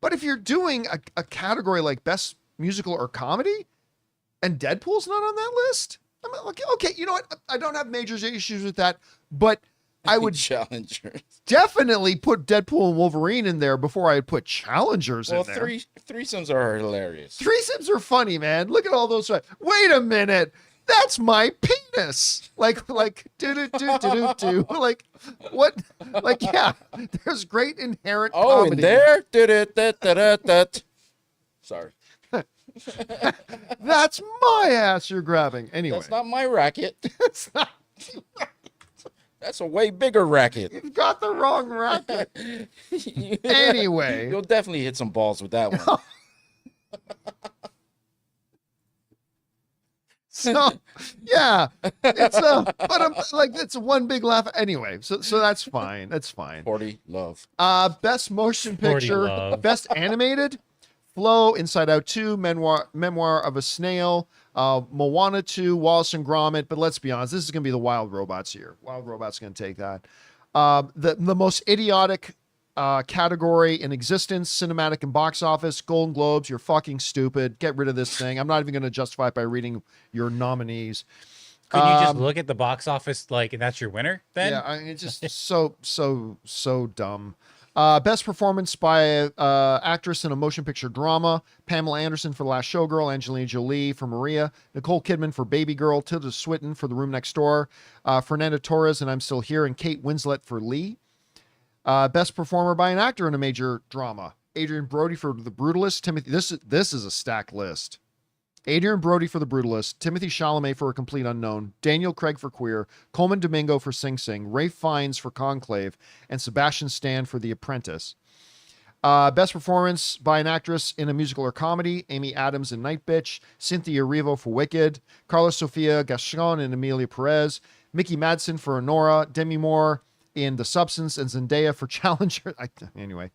But if you're doing a category like Best Musical or Comedy, and Deadpool's not on that list, I mean, okay, you know what? I don't have major issues with that, but I would Challengers. definitely put Deadpool and Wolverine in there before I put Challengers in there. Threesomes are hilarious. Threesomes are funny, man. Look at all those. Wait a minute. That's my penis. Like, do. Like, what? Like, yeah, there's great inherent comedy. In there? Did. Sorry. That's my ass you're grabbing. Anyway. That's not my racket. It's not. That's a way bigger racket. You've got the wrong racket. Anyway. You'll definitely hit some balls with that one. So, yeah, it's but I'm like, it's one big laugh. Anyway, so that's fine. That's fine. 40 love. Best motion picture, best animated, Flow, Inside Out 2, Memoir of a Snail, Moana 2, Wallace and Gromit. But let's be honest, this is going to be the Wild Robots here. Wild Robots going to take that. The most idiotic category in existence, cinematic and box office, Golden Globes. You're fucking stupid. Get rid of this thing. I'm not even going to justify it by reading your nominees. Couldn't you just look at the box office, like, and that's your winner then? Yeah, I mean, it's just so dumb. Best performance by actress in a motion picture drama, Pamela Anderson for The Last Showgirl, Angelina Jolie for Maria, Nicole Kidman for Baby Girl, Tilda Swinton for The Room Next Door, Fernanda Torres and I'm Still Here, and Kate Winslet for Lee. Best performer by an actor in a major drama, Adrian Brody for The Brutalist, Timothy. This is a stacked list. Adrian Brody for The Brutalist, Timothy Chalamet for A Complete Unknown, Daniel Craig for Queer, Coleman Domingo for Sing Sing, Ralph Fiennes for Conclave, and Sebastian Stan for The Apprentice. Best performance by an actress in a musical or comedy, Amy Adams in Night Bitch, Cynthia Erivo for Wicked, Carlos Sofia Gascon and Emilia Perez, Mickey Madsen for Anora, Demi Moore in The Substance, and Zendaya for Challenger. Anyway.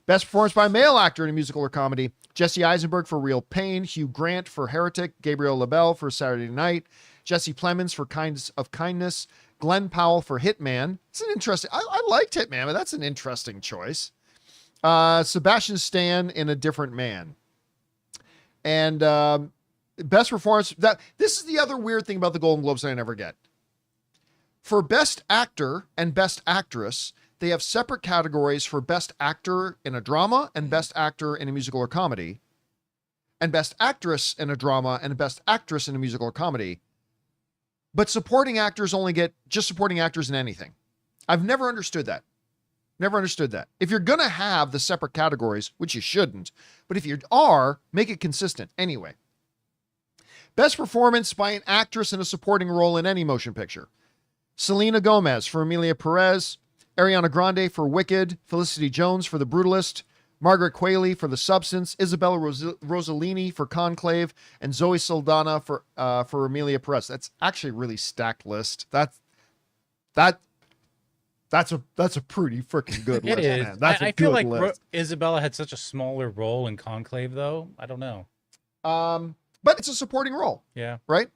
Best performance by a male actor in a musical or comedy, Jesse Eisenberg for Real Pain, Hugh Grant for Heretic, Gabriel LaBelle for Saturday Night, Jesse Plemons for Kinds of Kindness, Glenn Powell for Hitman. It's an interesting, I liked Hitman, but that's an interesting choice. Sebastian Stan in A Different Man. And best performance, this is the other weird thing about the Golden Globes that I never get. For Best Actor and Best Actress, they have separate categories for Best Actor in a Drama and Best Actor in a Musical or Comedy, and Best Actress in a Drama and Best Actress in a Musical or Comedy. But supporting actors only get just supporting actors in anything. I've never understood that. Never understood that. If you're going to have the separate categories, which you shouldn't, but if you are, make it consistent. Anyway, best performance by an actress in a supporting role in any motion picture. Selena Gomez for Emilia Perez, Ariana Grande for Wicked, Felicity Jones for The Brutalist, Margaret Qualley for The Substance, Isabella Rossellini for Conclave, and Zoe Saldana for Emilia Perez. That's actually a really stacked list. That's a pretty freaking good list, is. man. That's a I feel good like list. Isabella had such a smaller role in Conclave, though. I don't know. But it's a supporting role. Yeah. Right?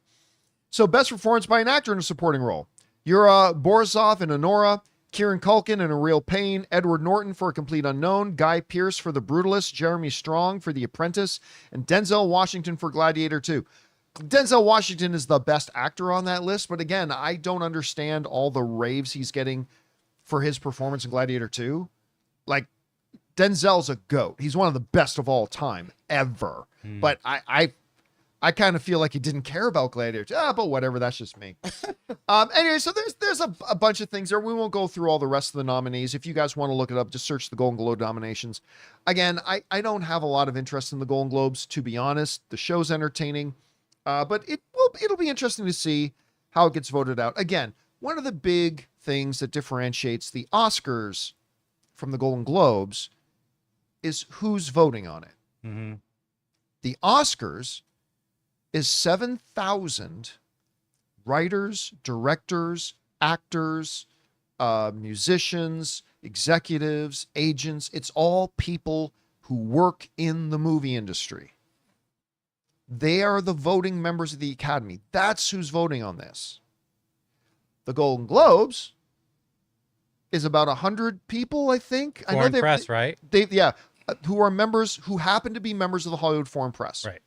So best performance by an actor in a supporting role. Yura Borisov in Honora, Kieran Culkin in A Real Pain, Edward Norton for A Complete Unknown, Guy Pearce for The Brutalist, Jeremy Strong for The Apprentice, and Denzel Washington for Gladiator 2. Denzel Washington is the best actor on that list, but again, I don't understand all the raves he's getting for his performance in Gladiator 2. Like, Denzel's a GOAT. He's one of the best of all time, ever. But I kind of feel like he didn't care about Gladiator 2. But whatever, that's just me. Anyway, so there's a bunch of things there. We won't go through all the rest of the nominees. If you guys want to look it up, just search the Golden Globe nominations. Again, I don't have a lot of interest in the Golden Globes, to be honest. The show's entertaining, but it'll be interesting to see how it gets voted out. Again, one of the big things that differentiates the Oscars from the Golden Globes is who's voting on it. Mm-hmm. The Oscars is 7,000 writers, directors, actors, musicians, executives, agents. It's all people who work in the movie industry. They are the voting members of the Academy. That's who's voting on this. The Golden Globes is about 100 people, I think. Foreign press, right? Who are members, who happen to be members of the Hollywood Foreign Press. Right.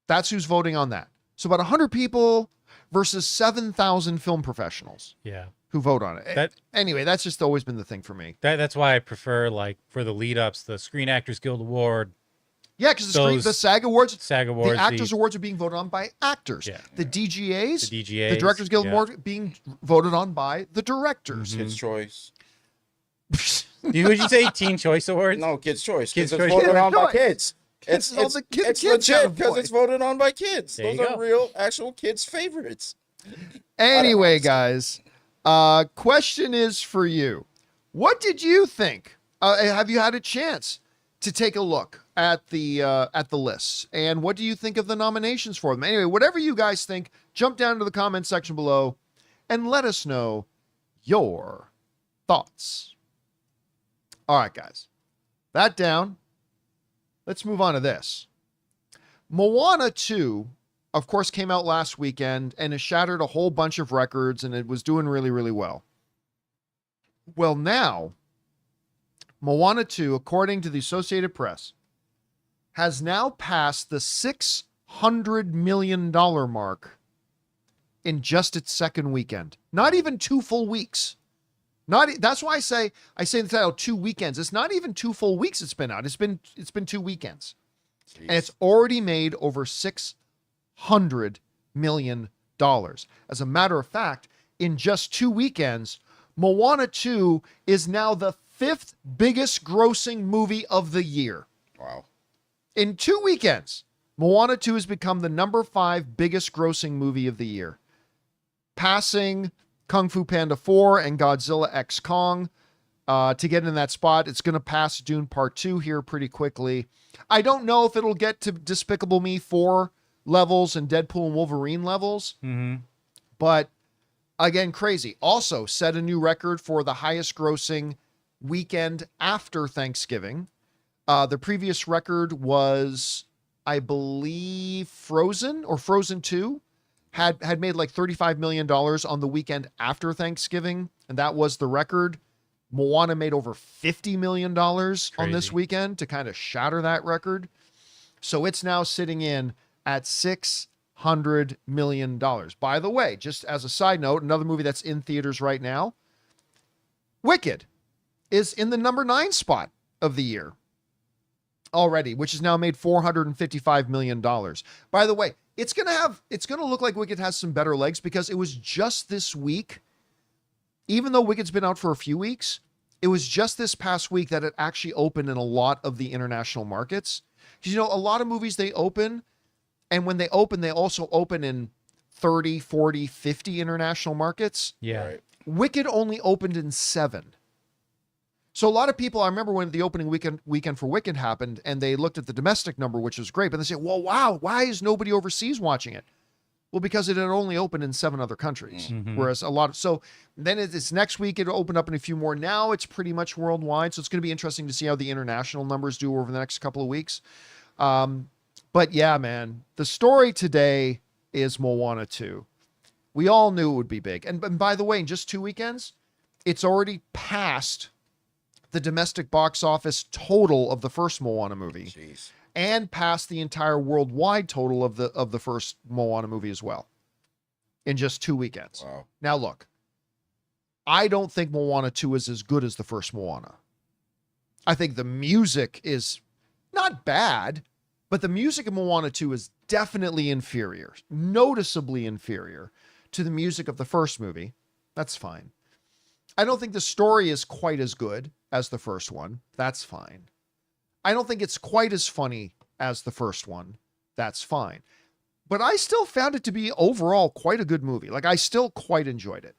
That's who's voting on that. So about 100 people versus 7,000 film professionals. Yeah. Who vote on it. Anyway, that's just always been the thing for me. That's why I prefer, like, for the lead-ups, the Screen Actors Guild Award. Yeah, because the SAG Awards, the Actors Awards are being voted on by actors. Yeah. The DGAs, the DGAs, the Directors Guild Award being voted on by the directors. Kids' Choice. Would you say Teen Choice Awards? No, Kids' Choice. Kids' It's Choice. voted on by kids. It's kids legit because it's voted on by kids. There you Those are go. real, actual kids' favorites. Anyway, guys, question is for you. What did you think? Have you had a chance to take a look at the lists? And what do you think of the nominations for them? Anyway, whatever you guys think, jump down to the comment section below and let us know your thoughts. All right, guys. That down. Let's move on to this. Moana 2, of course, came out last weekend and it shattered a whole bunch of records and it was doing really, really well. Well, now, Moana 2, according to the Associated Press, has now passed the $600 million mark in just its second weekend. Not even 2 full weeks. That's why I say in the title 2 weekends. It's not even 2 full weeks it's been out. It's been 2 weekends. Jeez. And it's already made over $600 million. As a matter of fact, in just 2 weekends, Moana 2 is now the 5th biggest grossing movie of the year. Wow. In 2 weekends, Moana 2 has become the number 5 biggest grossing movie of the year, passing Kung Fu Panda 4 and Godzilla X Kong. To get in that spot, it's going to pass Dune Part 2 here pretty quickly. I don't know if it'll get to Despicable Me 4 levels and Deadpool and Wolverine levels. Mm-hmm. But again, crazy. Also set a new record for the highest grossing weekend after Thanksgiving. The previous record was, I believe, Frozen or Frozen 2. Had made like $35 million on the weekend after Thanksgiving, and that was the record. Moana made over $50 million on this weekend to kind of shatter that record. So it's now sitting in at $600 million. By the way, just as a side note, another movie that's in theaters right now, Wicked, is in the number 9 spot of the year already, which has now made $455 million. By the way, it's going to look like Wicked has some better legs because it was just this week, even though Wicked's been out for a few weeks, it was just this past week that it actually opened in a lot of the international markets. Because, a lot of movies, they open, and when they open, they also open in 30, 40, 50 international markets. Yeah. Right. Wicked only opened in 7. So a lot of people, I remember when the opening weekend for Wicked happened, and they looked at the domestic number, which was great, but they said, well, wow, why is nobody overseas watching it? Well, because it had only opened in 7 other countries, Mm-hmm. whereas so then it's next week, it'll open up in a few more. Now it's pretty much worldwide, so it's going to be interesting to see how the international numbers do over the next couple of weeks. But yeah, man, the story today is Moana 2. We all knew it would be big. And by the way, in just 2 weekends, it's already passed the domestic box office total of the first Moana movie. Jeez. And past the entire worldwide total of the first Moana movie as well in just 2 weekends. Wow. Now look, I don't think Moana 2 is as good as the first Moana. I think the music is not bad, but the music of Moana 2 is definitely inferior, noticeably inferior to the music of the first movie. That's fine. I don't think the story is quite as good as the first one. That's fine. I don't think it's quite as funny as the first one. That's fine. But I still found it to be overall quite a good movie. Like, I still quite enjoyed it.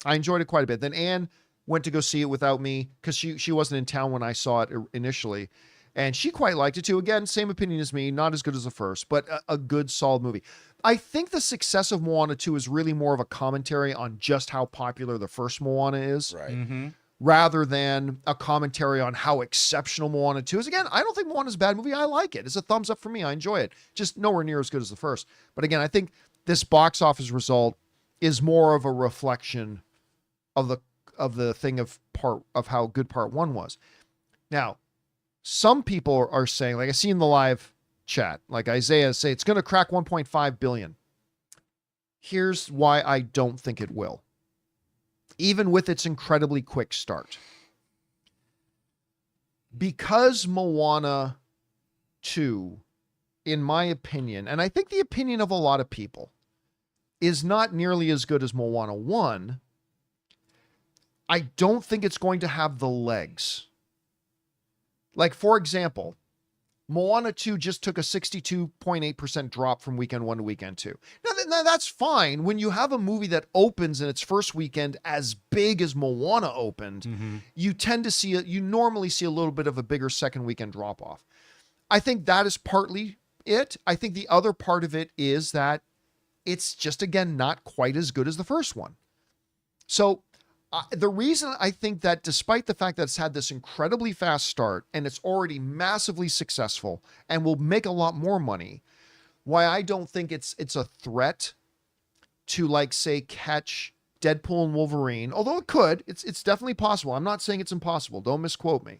I enjoyed it quite a bit. Then Anne went to go see it without me because she wasn't in town when I saw it initially. And she quite liked it too. Again, same opinion as me. Not as good as the first, but a good, solid movie. I think the success of Moana 2 is really more of a commentary on just how popular the first Moana is. Right. Mm-hmm. Rather than a commentary on how exceptional Moana 2 is. Again, I don't think Moana's a bad movie. I like it. It's a thumbs up for me. I enjoy it. Just nowhere near as good as the first. But again, I think this box office result is more of a reflection of the thing of how good part 1 was. Now, some people are saying, like I see in the live chat, like Isaiah say, it's going to crack 1.5 billion. Here's why I don't think it will. Even with its incredibly quick start. Because Moana 2, in my opinion, and I think the opinion of a lot of people, is not nearly as good as Moana 1, I don't think it's going to have the legs. Like, for example, Moana 2 just took a 62.8% drop from weekend 1 to weekend 2. Now, that's fine. When you have a movie that opens in its first weekend as big as Moana opened, Mm-hmm. you normally see a little bit of a bigger second weekend drop off. I think that is partly it. I think the other part of it is that it's just, again, not quite as good as the first one. So the reason I think that, despite the fact that it's had this incredibly fast start and it's already massively successful and will make a lot more money, why I don't think it's a threat to, like, say, catch Deadpool and Wolverine, although it could, it's definitely possible. I'm not saying it's impossible. Don't misquote me.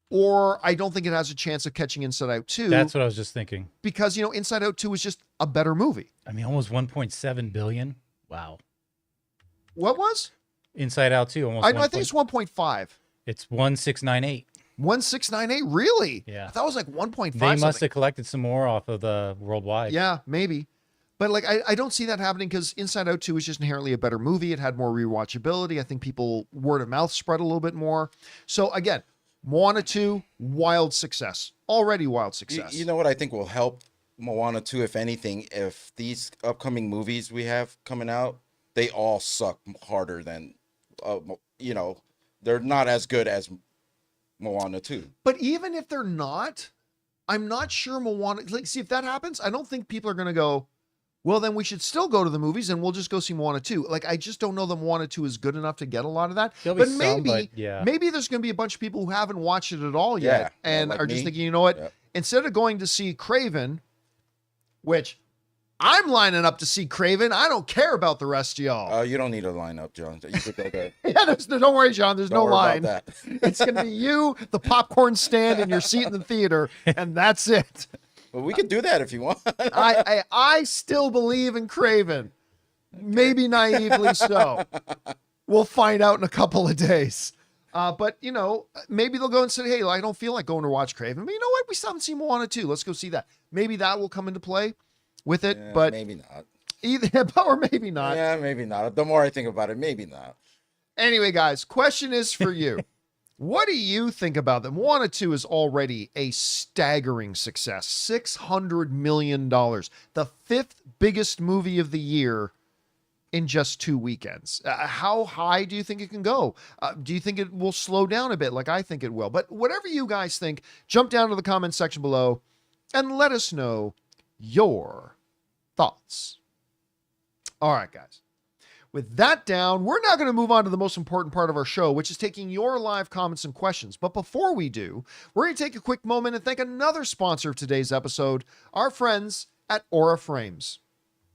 Or I don't think it has a chance of catching Inside Out 2. That's what I was just thinking. Because, Inside Out 2 is just a better movie. I mean, almost 1.7 billion. Wow. What was? Inside Out 2, almost. I think it's 1.5. It's 1698. 1698, really? Yeah. I thought it was like 1.5. They must something. have collected some more off of the worldwide. Yeah, maybe. But like, I don't see that happening because Inside Out 2 is just inherently a better movie. It had more rewatchability. I think people, word of mouth spread a little bit more. So again, Moana 2, wild success. Already wild success. You know what I think will help Moana 2, if anything, if these upcoming movies we have coming out, they all suck harder than, they're not as good as Moana 2. But even if they're not, I'm not sure Moana, like, see, if that happens, I don't think people are going to go, well, then we should still go to the movies and we'll just go see Moana 2. Like, I just don't know that Moana 2 is good enough to get a lot of that. There'll But be some, maybe, but yeah. maybe there's going to be a bunch of people who haven't watched it at all yet and like are just me. thinking, you know what? Yep. Instead of going to see Craven, which I'm lining up to see Craven, I don't care about the rest of y'all. You don't need a lineup, John. You could go there. Yeah, don't worry, John. There's no Don't worry line. about that. It's going to be you, the popcorn stand, and your seat in the theater, and that's it. Well, we could do that if you want. I still believe in Craven. Maybe naively so. We'll find out in a couple of days. But, maybe they'll go and say, hey, I don't feel like going to watch Craven. But you know what? We still haven't seen Moana 2. Let's go see that. Maybe that will come into play with it. Yeah, but maybe not. Or maybe not. Yeah, maybe not. The more I think about it, maybe not. Anyway, guys, question is for you. What do you think about them? Moana 2 is already a staggering success. $600 million. The 5th biggest movie of the year in just 2 weekends. How high do you think it can go? Do you think it will slow down a bit like I think it will? But whatever you guys think, jump down to the comment section below and let us know your thoughts. All right, guys. With that down, we're now going to move on to the most important part of our show, which is taking your live comments and questions. But before we do, we're going to take a quick moment and thank another sponsor of today's episode, our friends at Aura Frames.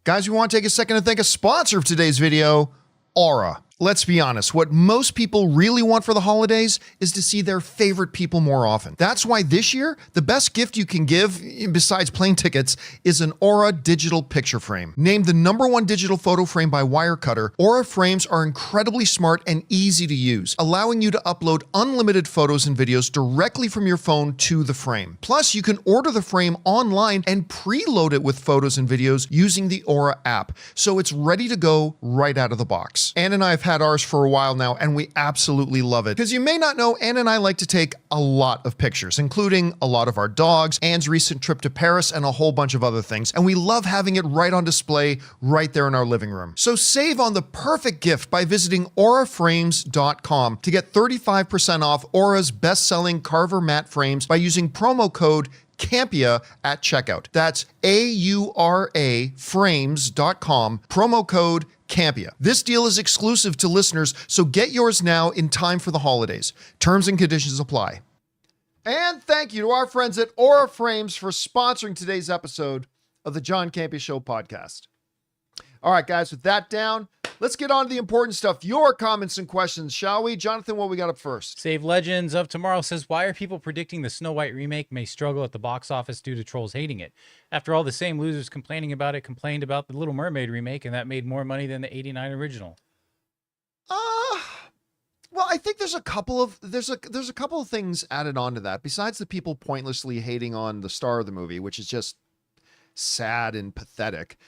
Guys, we want to take a second to thank a sponsor of today's video, Aura. Let's be honest, what most people really want for the holidays is to see their favorite people more often. That's why this year, the best gift you can give, besides plane tickets, is an Aura digital picture frame. Named the #1 digital photo frame by Wirecutter, Aura frames are incredibly smart and easy to use, allowing you to upload unlimited photos and videos directly from your phone to the frame. Plus, you can order the frame online and preload it with photos and videos using the Aura app, so it's ready to go right out of the box. Ann and I have had ours for a while now, and we absolutely love it. Because you may not know, Ann and I like to take a lot of pictures, including a lot of our dogs, Ann's recent trip to Paris, and a whole bunch of other things. And we love having it right on display right there in our living room. So save on the perfect gift by visiting auraframes.com to get 35% off Aura's best-selling Carver matte frames by using promo code Campea at checkout. That's AURA frames.com, promo code Campea. This deal is exclusive to listeners, so get yours now in time for the holidays. Terms and conditions apply. And thank you to our friends at Aura Frames for sponsoring today's episode of the John Campea Show podcast. All right, guys, with that down, let's get on to the important stuff. Your comments and questions, shall we? Jonathan, what we got up first? Save Legends of Tomorrow says, why are people predicting the Snow White remake may struggle at the box office due to trolls hating it? After all, the same losers complaining about it complained about the Little Mermaid remake, and that made more money than the '89 original. Well, I think there's a couple of things added on to that. Besides the people pointlessly hating on the star of the movie, which is just sad and pathetic.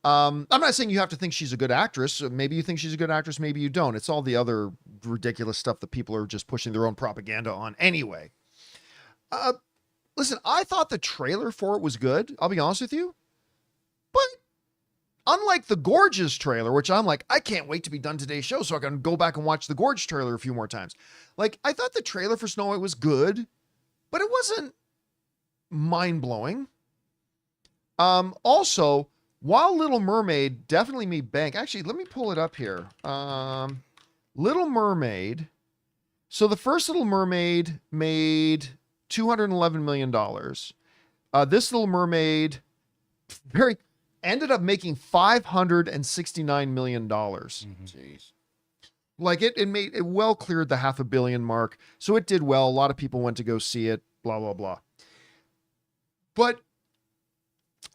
I'm not saying you have to think she's a good actress. Maybe you think she's a good actress, maybe you don't. It's all the other ridiculous stuff that people are just pushing their own propaganda on anyway. Listen, I thought the trailer for it was good. I'll be honest with you. But unlike the Gorge's trailer, which I'm like, I can't wait to be done today's show so I can go back and watch the Gorge trailer a few more times. Like, I thought the trailer for Snow White was good, but it wasn't mind-blowing. Also, while Little Mermaid definitely made bank, actually, let me pull it up here. Little Mermaid. So the first Little Mermaid made $211 million. This Little Mermaid ended up making $569 million. Jeez. Like it well cleared the $500 million mark. So it did well. A lot of people went to go see it, blah, blah, blah. But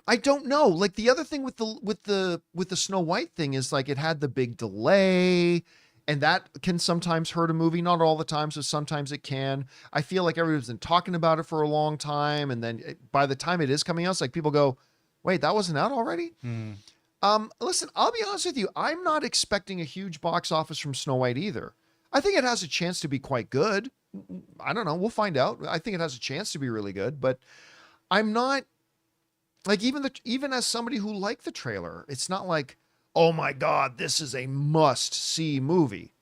I don't know. Like the other thing with the Snow White thing is like it had the big delay, and that can sometimes hurt a movie. Not all the time, so sometimes it can. I feel like everybody's been talking about it for a long time, and then by the time it is coming out, it's like people go, "Wait, that wasn't out already?" Listen, I'll be honest with you. I'm not expecting a huge box office from Snow White either. I think it has a chance to be quite good. I don't know. We'll find out. I think it has a chance to be really good, but I'm not. Like even as somebody who liked the trailer, it's not like, oh my God, this is a must-see movie.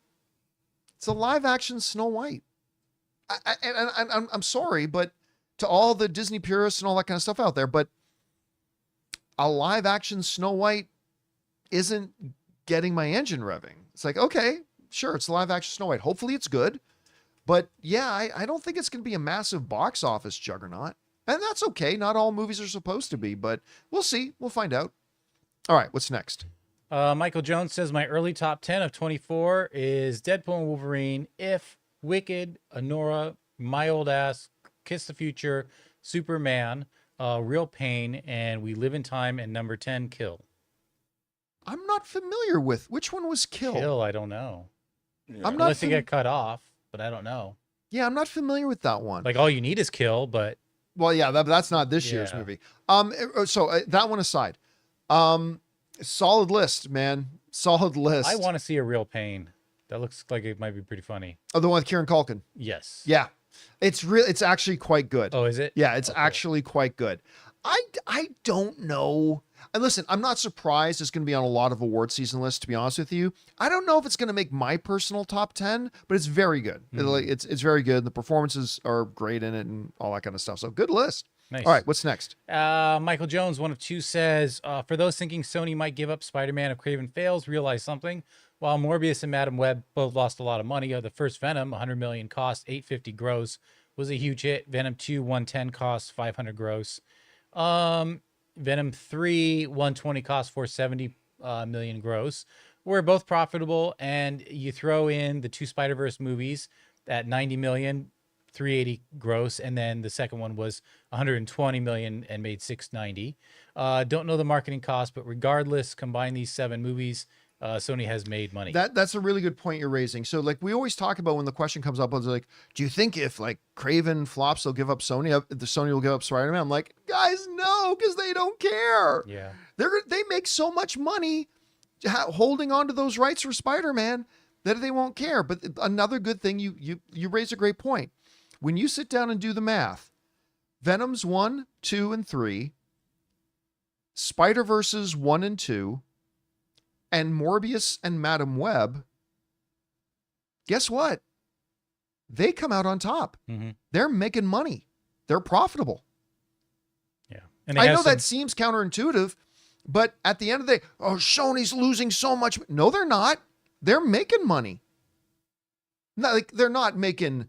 It's a live-action Snow White. I'm sorry, but to all the Disney purists and all that kind of stuff out there, but a live-action Snow White isn't getting my engine revving. It's like, okay, sure, it's a live-action Snow White. Hopefully it's good. But yeah, I don't think it's going to be a massive box office juggernaut. And that's okay. Not all movies are supposed to be, but we'll see. We'll find out. All right, what's next? Michael Jones says, my early top 10 of 24 is Deadpool and Wolverine, If, Wicked, Anora, My Old Ass, Kiss the Future, Superman, Real Pain, and We Live in Time, and number 10, Kill. I'm not familiar with. Which one was Kill? Kill, I don't know. Yeah. I'm not Unless you get cut off, but I don't know. Yeah, I'm not familiar with that one. Like, all you need is Kill, but... Well, yeah, that's not this year's movie. So that one aside, solid list, man. Solid list. I want to see a Real Pain. That looks like it might be pretty funny. Oh, the one with Kieran Culkin. Yes. Yeah. It's actually quite good. Oh, is it? Yeah, it's actually quite good. I don't know. And listen, I'm not surprised it's going to be on a lot of award season lists, to be honest with you. I don't know if it's going to make my personal top 10, but it's very good. It's very good. The performances are great in it and all that kind of stuff. So good list. Nice. All right, what's next? Michael Jones, 1 of 2, says, for those thinking Sony might give up Spider-Man if Craven fails, realize something. While Morbius and Madam Web both lost a lot of money, the first Venom, 100 million cost, 850 gross, was a huge hit. Venom 2, 110 cost, 500 gross. Venom 3, 120 cost, 470 million gross. Were both profitable, and you throw in the 2 Spider-Verse movies at 90 million, 380 gross, and then the second one was 120 million and made 690. Don't know the marketing cost, but regardless, combine these 7 movies, Sony has made money. That's a really good point you're raising. So like we always talk about when the question comes up, it's like, do you think if like Craven flops, they'll give up Sony? The Sony will give up Spider-Man? I'm like, guys, no, because they don't care. Yeah, they make so much money holding on to those rights for Spider-Man that they won't care. But another good thing, you raise a great point. When you sit down and do the math, Venom's 1, 2, and 3, Spider-Verse's 1 and 2, and Morbius and Madam Web, guess what? They come out on top. Mm-hmm. They're making money. They're profitable. Yeah. And I know that seems counterintuitive, but at the end of the day, oh, Sony's losing so much. No, they're not. They're making money. Not like they're not making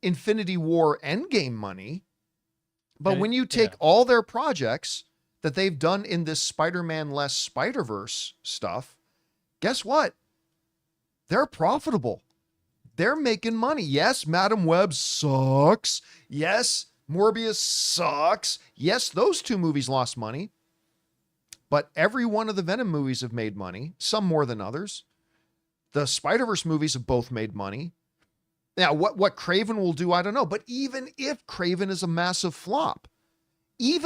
Infinity War Endgame money. But when you take all their projects that they've done in this Spider-Man less Spider-Verse stuff, guess what? They're profitable. They're making money. Yes, Madam Web sucks. Yes, Morbius sucks. Yes, those 2 movies lost money. But every one of the Venom movies have made money, some more than others. The Spider-Verse movies have both made money. Now, what Craven will do, I don't know. But even if Craven is a massive flop, and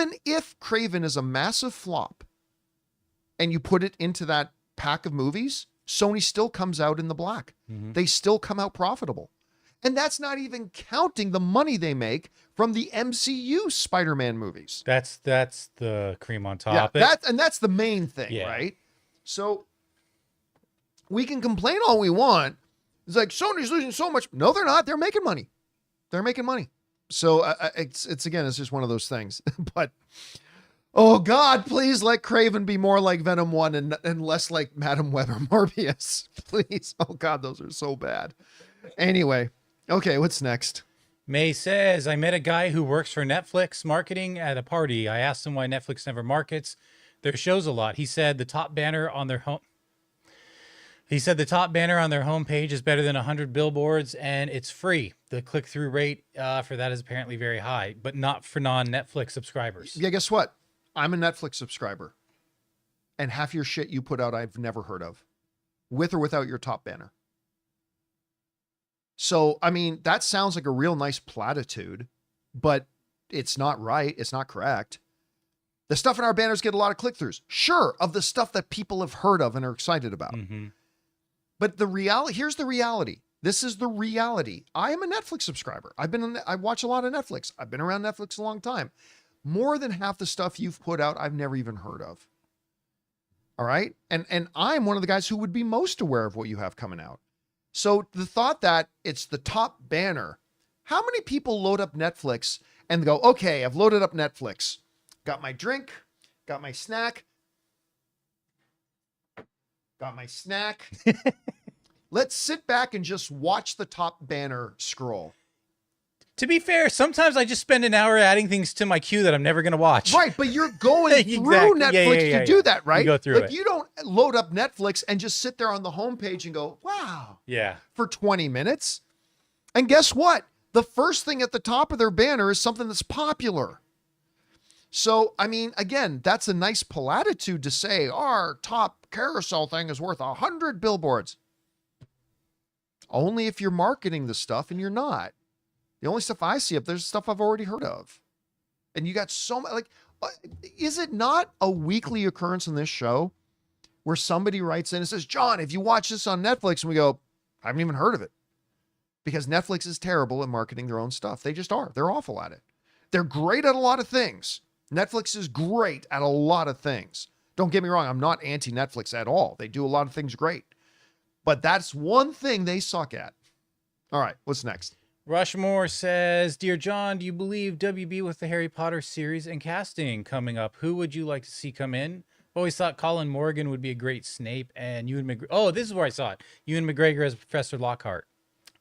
you put it into that pack of movies, Sony still comes out in the black. Mm-hmm. They still come out profitable. And that's not even counting the money they make from the MCU Spider-Man movies. That's the cream on top. Yeah, that's the main thing, right? So we can complain all we want. It's like Sony's losing so much. No, they're not. They're making money. So it's just one of those things. But oh God, please let Craven be more like Venom 1 and less like Madam Web or Morbius. Please. Oh God, those are so bad. Anyway, okay, what's next? May says, I met a guy who works for Netflix marketing at a party. I asked him why Netflix never markets their shows a lot. He said the top banner on their homepage is better than 100 billboards, and it's free. The click-through rate for that is apparently very high, but not for non-Netflix subscribers. Yeah, guess what? I'm a Netflix subscriber, and half your shit you put out I've never heard of, with or without your top banner. So, I mean, that sounds like a real nice platitude, but it's not right. It's not correct. The stuff in our banners get a lot of click-throughs. Sure, of the stuff that people have heard of and are excited about. Mm-hmm. But here's the reality. This is the reality. I am a Netflix subscriber. I watch a lot of Netflix. I've been around Netflix a long time. More than half the stuff you've put out, I've never even heard of. All right. And I'm one of the guys who would be most aware of what you have coming out. So the thought that it's the top banner, how many people load up Netflix and go, okay, I've loaded up Netflix, got my drink, got my snack. Let's sit back and just watch the top banner scroll. To be fair, sometimes I just spend an hour adding things to my queue that I'm never going to watch. Right, but you're going through Netflix to do that, right? You go through it. You don't load up Netflix and just sit there on the homepage and go, wow. Yeah. For 20 minutes. And guess what? The first thing at the top of their banner is something that's popular. So, I mean, again, that's a nice platitude to say our top carousel thing is worth 100 billboards. Only if you're marketing the stuff and you're not. The only stuff I see up there's stuff I've already heard of. And you got so much, like, is it not a weekly occurrence in this show where somebody writes in and says, John, if you watch this on Netflix, and we go, I haven't even heard of it. Because Netflix is terrible at marketing their own stuff. They just are. They're awful at it. They're great at a lot of things. Netflix is great at a lot of things. Don't get me wrong. I'm not anti-Netflix at all. They do a lot of things great. But that's one thing they suck at. All right, what's next? Rushmore says, Dear John, do you believe WB with the Harry Potter series and casting coming up? Who would you like to see come in? Always thought Colin Morgan would be a great Snape, and Ewan McGregor. Oh, this is where I saw it. Ewan McGregor as Professor Lockhart.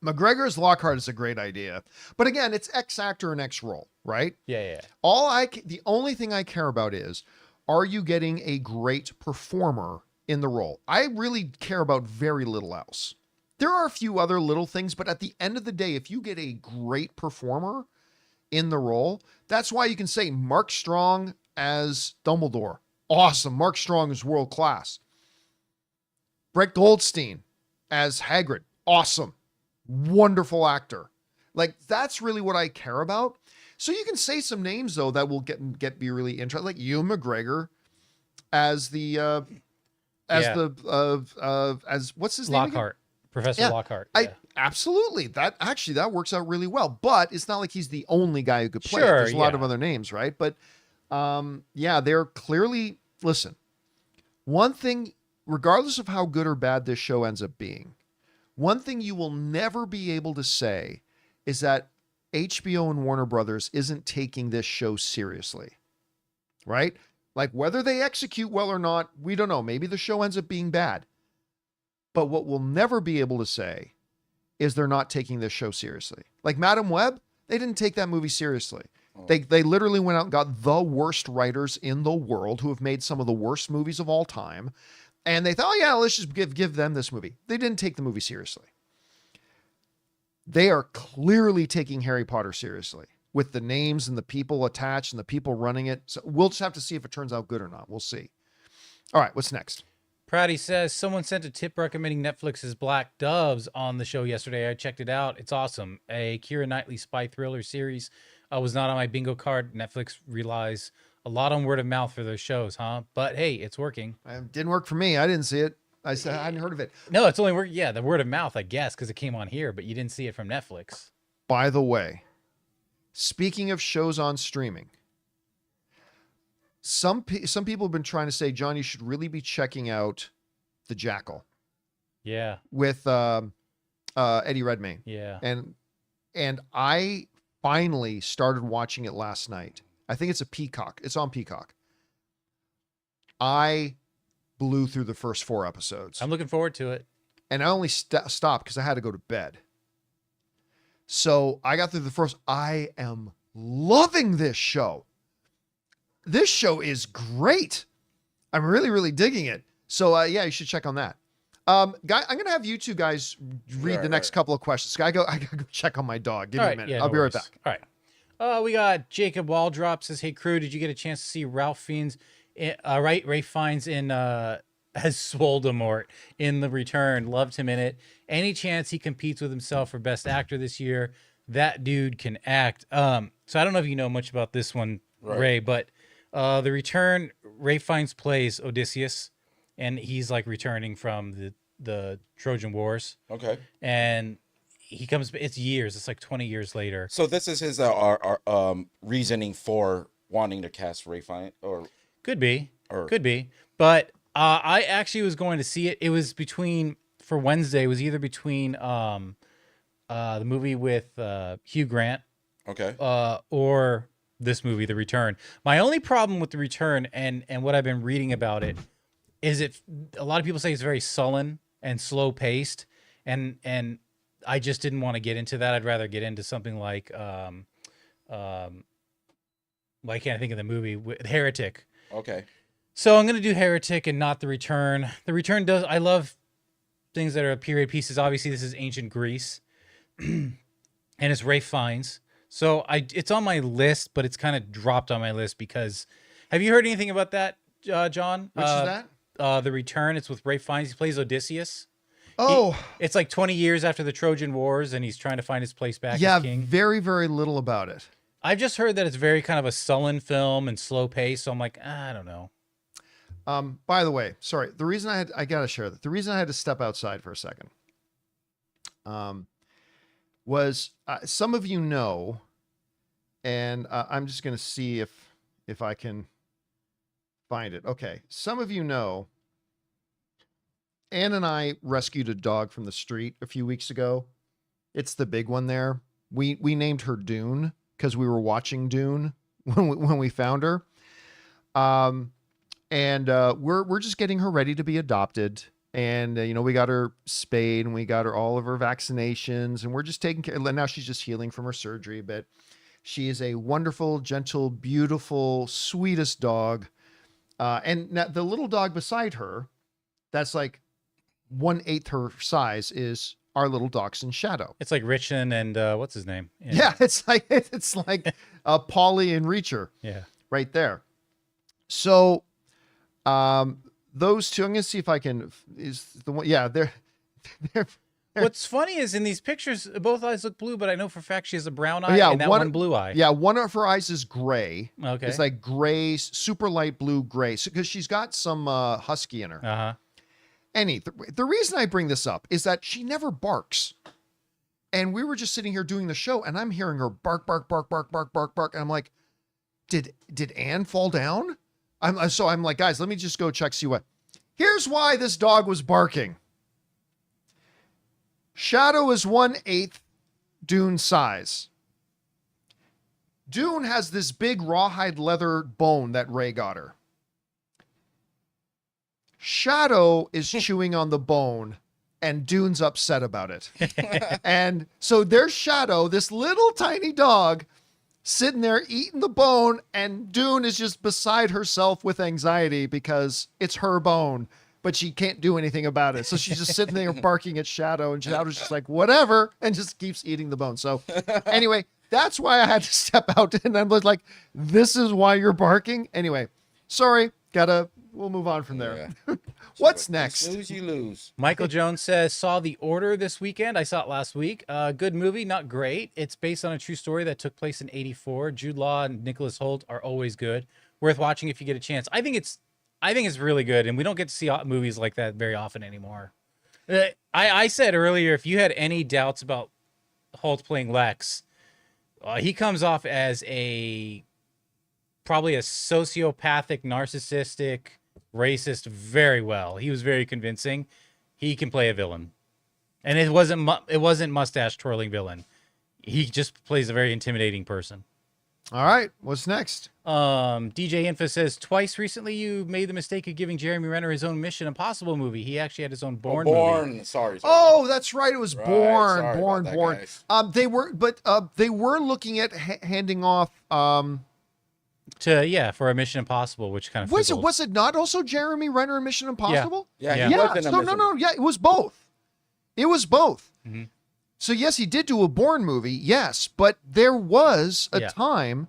McGregor as Lockhart is a great idea. But again, it's X actor and X role, right? Yeah. The only thing I care about is, are you getting a great performer in the role? I really care about very little else. There are a few other little things, but at the end of the day, if you get a great performer in the role, that's why you can say Mark Strong as Dumbledore. Awesome. Mark Strong is world class. Brett Goldstein as Hagrid. Awesome. Wonderful actor. Like, that's really what I care about. So you can say some names though that will be really interesting, like Ewan McGregor as the as what's his name again? Lockhart. Professor Lockhart. Yeah. Absolutely. That works out really well. But it's not like he's the only guy who could play it. Sure, There's a lot of other names, right? But they're clearly, listen, one thing, regardless of how good or bad this show ends up being, one thing you will never be able to say is that HBO and Warner Brothers isn't taking this show seriously, right? Like, whether they execute well or not, we don't know. Maybe the show ends up being bad. But what we'll never be able to say is they're not taking this show seriously. Like Madam Web, they didn't take that movie seriously. They literally went out and got the worst writers in the world who have made some of the worst movies of all time. And they thought, oh yeah, let's just give them this movie. They didn't take the movie seriously. They are clearly taking Harry Potter seriously with the names and the people attached and the people running it. So we'll just have to see if it turns out good or not. We'll see. All right, what's next? Prouty says, someone sent a tip recommending Netflix's Black Doves on the show yesterday. I checked it out. It's awesome. A Keira Knightley spy thriller series. Was not on my bingo card. Netflix relies a lot on word of mouth for those shows, huh? But hey, it's working. It didn't work for me. I didn't see it. I said I hadn't heard of it. No, it's only work. Yeah, the word of mouth, I guess, because it came on here, but you didn't see it from Netflix. By the way, speaking of shows on streaming, some people have been trying to say, John, you should really be checking out The Jackal. Yeah. With Eddie Redmayne. Yeah. And I finally started watching it last night. I think it's a Peacock. It's on Peacock. I blew through the first 4 episodes. I'm looking forward to it. And I only stopped because I had to go to bed. So I got through the first. I am loving this show. This show is great. I'm really, really digging it. So you should check on that. Guy, I'm gonna have you two guys read the next couple of questions. I gotta go check on my dog. Give me a minute. Yeah, I'll be right back. All right. We got Jacob Waldrop says, "Hey crew, did you get a chance to see Ralph Fiennes? Ray Fiennes in as Voldemort in The Return. Loved him in it. Any chance he competes with himself for Best Actor this year? That dude can act." So I don't know if you know much about this one, Ray, but The Return, Ray Fiennes plays Odysseus, and he's like returning from the Trojan Wars. Okay. And he comes. It's years. It's like 20 years later. So this is his reasoning for wanting to cast Ray Fiennes, or could be. But I actually was going to see it. It was for Wednesday. It was either between the movie with Hugh Grant, okay, or this movie, The Return. My only problem with The Return and what I've been reading about it is a lot of people say it's very sullen and slow paced, and I just didn't want to get into that. I'd rather get into something like I can't think of the movie, Heretic. Okay. So I'm going to do Heretic and not The Return. The Return I love things that are period pieces. Obviously, this is ancient Greece, and it's Ray Fiennes. So it's on my list, but it's kind of dropped on my list because, have you heard anything about that, John? Which is that? The Return. It's with Ray Fiennes. He plays Odysseus. Oh, it's like 20 years after the Trojan Wars, and he's trying to find his place back as king. Yeah, very, very little about it. I've just heard that it's very kind of a sullen film and slow pace. So I'm like, I don't know. By the way, sorry. The reason I got to share that. The reason I had to step outside for a second. was some of you know, and I'm just going to see if I can find it. Okay. Some of you know, Ann and I rescued a dog from the street a few weeks ago. It's the big one there. We named her Dune because we were watching Dune when we found her. And we're just getting her ready to be adopted. And, we got her spayed and we got her all of her vaccinations and we're just taking care. Now she's just healing from her surgery, but she is a wonderful, gentle, beautiful, sweetest dog. And now the little dog beside her, that's like 1/8 her size, is our little dachshund Shadow. It's like Richin and what's his name? Yeah, it's like Polly and Reacher. Yeah. Right there. So those two, I'm gonna see if I can is the one. Yeah, they're What's funny is in these pictures, both eyes look blue, but I know for a fact she has a brown eye and that one blue eye. Yeah, one of her eyes is gray. Okay. It's like gray, super light blue gray. So because she's got some husky in her. Uh-huh. The reason I bring this up is that she never barks. And we were just sitting here doing the show and I'm hearing her bark, bark, bark, bark, bark, bark, bark. And I'm like, did Anne fall down? I'm like, guys, let me just go check, see what. Here's why this dog was barking. Shadow is 1/8 Dune size. Dune has this big rawhide leather bone that Ray got her. Shadow is chewing on the bone and Dune's upset about it. And so there's Shadow, this little tiny dog, sitting there eating the bone, and Dune is just beside herself with anxiety because it's her bone, but she can't do anything about it. So she's just sitting there barking at Shadow, and Shadow's just like, whatever, and just keeps eating the bone. So anyway, that's why I had to step out, and I was like, this is why you're barking? Anyway, sorry, we'll move on from there. Yeah. What's next? You snooze, you lose. Michael Jones says, saw The Order this weekend. I saw it last week. Good movie, not great. It's based on a true story that took place in '84. Jude Law and Nicholas Hoult are always good. Worth watching if you get a chance. I think it's really good, and we don't get to see movies like that very often anymore. I said earlier, if you had any doubts about Hoult playing Lex, he comes off as probably a sociopathic, narcissistic, racist very well. He was very convincing. He can play a villain, and it wasn't mustache twirling villain. He just plays a very intimidating person. All right, what's next? DJ Info says, twice recently you made the mistake of giving Jeremy Renner his own Mission Impossible movie. He actually had his own Bourne movie. Sorry. Oh, that's right. It was Right, Bourne. sorry Bourne. about Bourne. that, They were looking at handing off. For a Mission Impossible, which kind of fizzled. Was it not also Jeremy Renner in Mission Impossible? Yeah. Yeah. Yeah, it was both. It was both. Mm-hmm. So yes, he did do a Bourne movie. Yes, but there was a time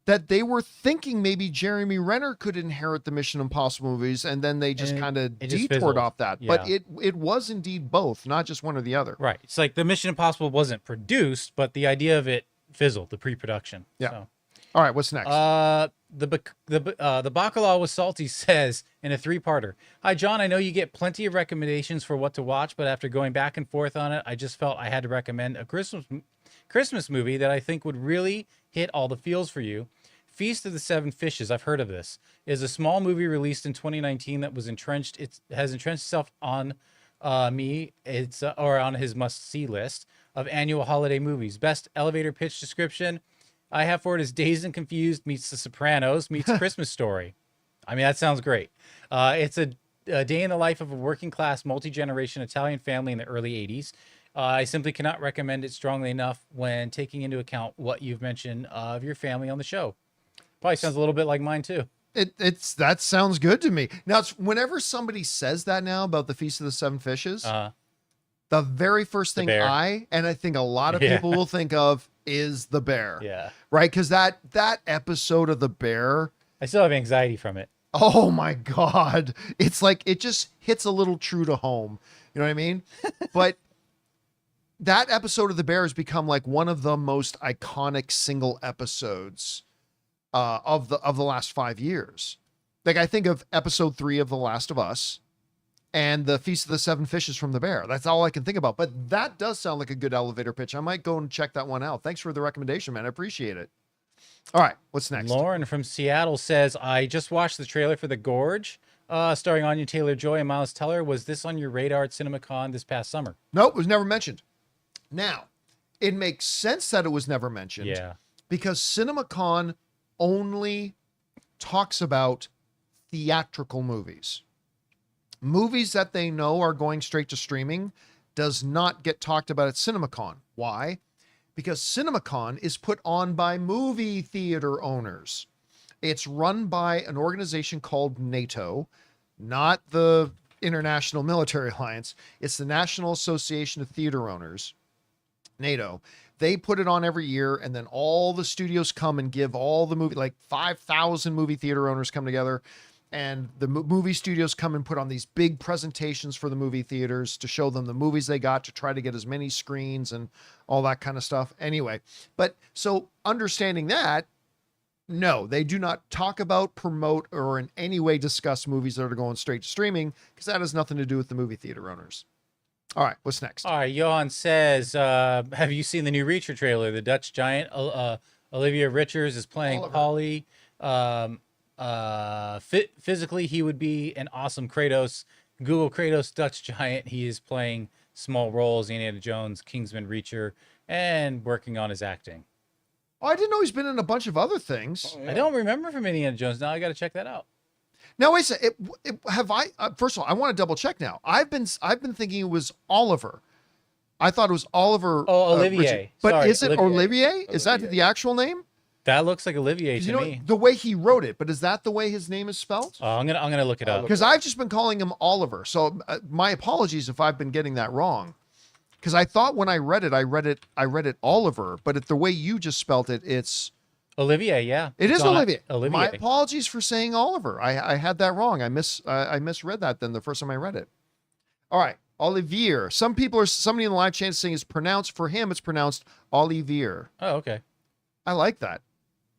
that they were thinking maybe Jeremy Renner could inherit the Mission Impossible movies, and then they just kind of detoured off that. Yeah. But it was indeed both, not just one or the other. Right. It's like the Mission Impossible wasn't produced, but the idea of it fizzled, the pre-production. Yeah. So. All right, what's next? The Bacalao was salty says in a 3-parter. Hi, John. I know you get plenty of recommendations for what to watch, but after going back and forth on it, I just felt I had to recommend a Christmas movie that I think would really hit all the feels for you. Feast of the Seven Fishes, I've heard of this, is a small movie released in 2019 that was entrenched. It has entrenched itself on me. It's or on his must-see list of annual holiday movies. Best elevator pitch description I have for it is Dazed and Confused meets The Sopranos meets Christmas Story. I mean, that sounds great. It's a day in the life of a working-class, multi-generation Italian family in the early 80s. I simply cannot recommend it strongly enough when taking into account what you've mentioned of your family on the show. Probably sounds a little bit like mine, too. That sounds good to me. Now, whenever somebody says that now about the Feast of the Seven Fishes, the very first thing I think a lot of people will think of is the bear. Yeah. Right? Because that episode of the bear, I still have anxiety from it. Oh my God. It's like it just hits a little true to home. You know what I mean? But that episode of the bear has become like one of the most iconic single episodes of the last 5 years. Like I think of episode 3 of The Last of Us, and the Feast of the Seven Fishes from the Bear. That's all I can think about. But that does sound like a good elevator pitch. I might go and check that one out. Thanks for the recommendation, man. I appreciate it. All right, what's next? Lauren from Seattle says, I just watched the trailer for The Gorge, starring Anya Taylor-Joy and Miles Teller. Was this on your radar at CinemaCon this past summer? Nope, it was never mentioned. Now, it makes sense that it was never mentioned. Yeah. Because CinemaCon only talks about theatrical movies. Movies that they know are going straight to streaming does not get talked about at CinemaCon. Why? Because CinemaCon is put on by movie theater owners. It's run by an organization called NATO, not the International Military Alliance. It's the National Association of Theater Owners, NATO. They put it on every year, and then all the studios come and give all the movie, like 5,000 movie theater owners come together, and the movie studios come and put on these big presentations for the movie theaters to show them the movies they got, to try to get as many screens and all that kind of stuff. Anyway, but so understanding that, no, they do not talk about, promote, or in any way discuss movies that are going straight to streaming, because that has nothing to do with the movie theater owners. All right, what's next? All right, Johan says, have you seen the new Reacher trailer? The Dutch giant, Olivia Richards, is playing Polly. Physically, he would be an awesome Kratos. Google Kratos Dutch giant. He is playing small roles, Indiana Jones, Kingsman, Reacher, and working on his acting. Oh, I didn't know he's been in a bunch of other things. I don't remember from Indiana Jones. Now I got to check that out. Now wait a second. First of all, I want to double check now. I've been thinking it was Oliver. I thought it was Oliver. Oh, Olivier. But Sorry, is it Olivier? Is that the actual name? That looks like Olivier to me. The way he wrote it, but is that the way his name is spelled? I'm gonna look it up. Because I've just been calling him Oliver. So my apologies if I've been getting that wrong. Because I thought when I read it Oliver, but the way you just spelt it, it's Olivier. Yeah, it is Olivier. Olivier. My apologies for saying Oliver. I had that wrong. I misread that then the first time I read it. All right, Olivier. Somebody in the live chat is saying it's pronounced, for him it's pronounced Olivier. Oh, okay. I like that.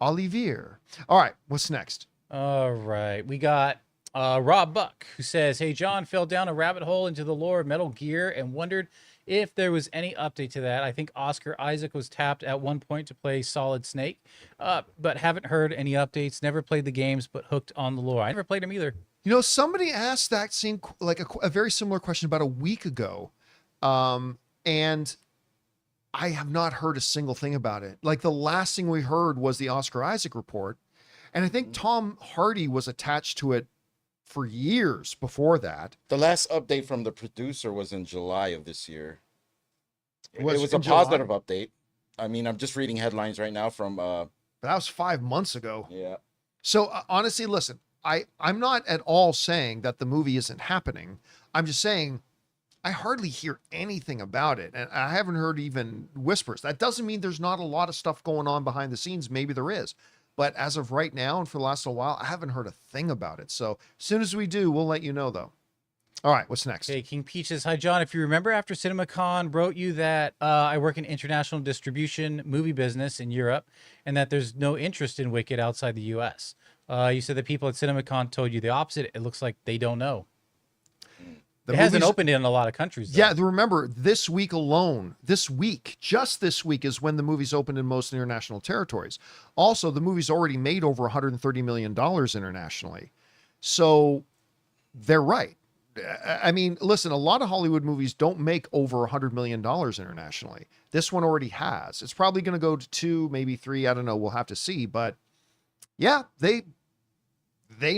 Olivier. All right, what's next? All right, we got Rob Buck, who says, hey, John fell down a rabbit hole into the lore of Metal Gear and wondered if there was any update to that. I think Oscar Isaac was tapped at one point to play Solid Snake, but haven't heard any updates. Never played the games, but hooked on the lore. I never played them either. You know, somebody asked that same, like a very similar question about a week ago, and I have not heard a single thing about it. Like the last thing we heard was the Oscar Isaac report, and I think Tom Hardy was attached to it for years before that. The last update from the producer was in July of this year. It was a July? positive update. I mean, I'm just reading headlines right now from But that was 5 months ago. yeah. So honestly, listen, I'm not at all saying that the movie isn't happening. I'm just saying I hardly hear anything about it, and I haven't heard even whispers. That doesn't mean there's not a lot of stuff going on behind the scenes. Maybe there is. But as of right now, and for the last little while, I haven't heard a thing about it. So as soon as we do, we'll let you know, though. All right, what's next? Okay, King Peach says, hi, John. If you remember, after CinemaCon wrote you that I work in international distribution movie business in Europe and that there's no interest in Wicked outside the U.S. You said that people at CinemaCon told you the opposite. It looks like they don't know. It hasn't opened in a lot of countries, though. Yeah, remember, this week alone, just this week is when the movie's opened in most international territories. Also, the movie's already made over $130 million internationally. So they're right. I mean, listen, a lot of Hollywood movies don't make over $100 million internationally. This one already has. It's probably going to go to 2, maybe 3. I don't know. We'll have to see. But yeah, they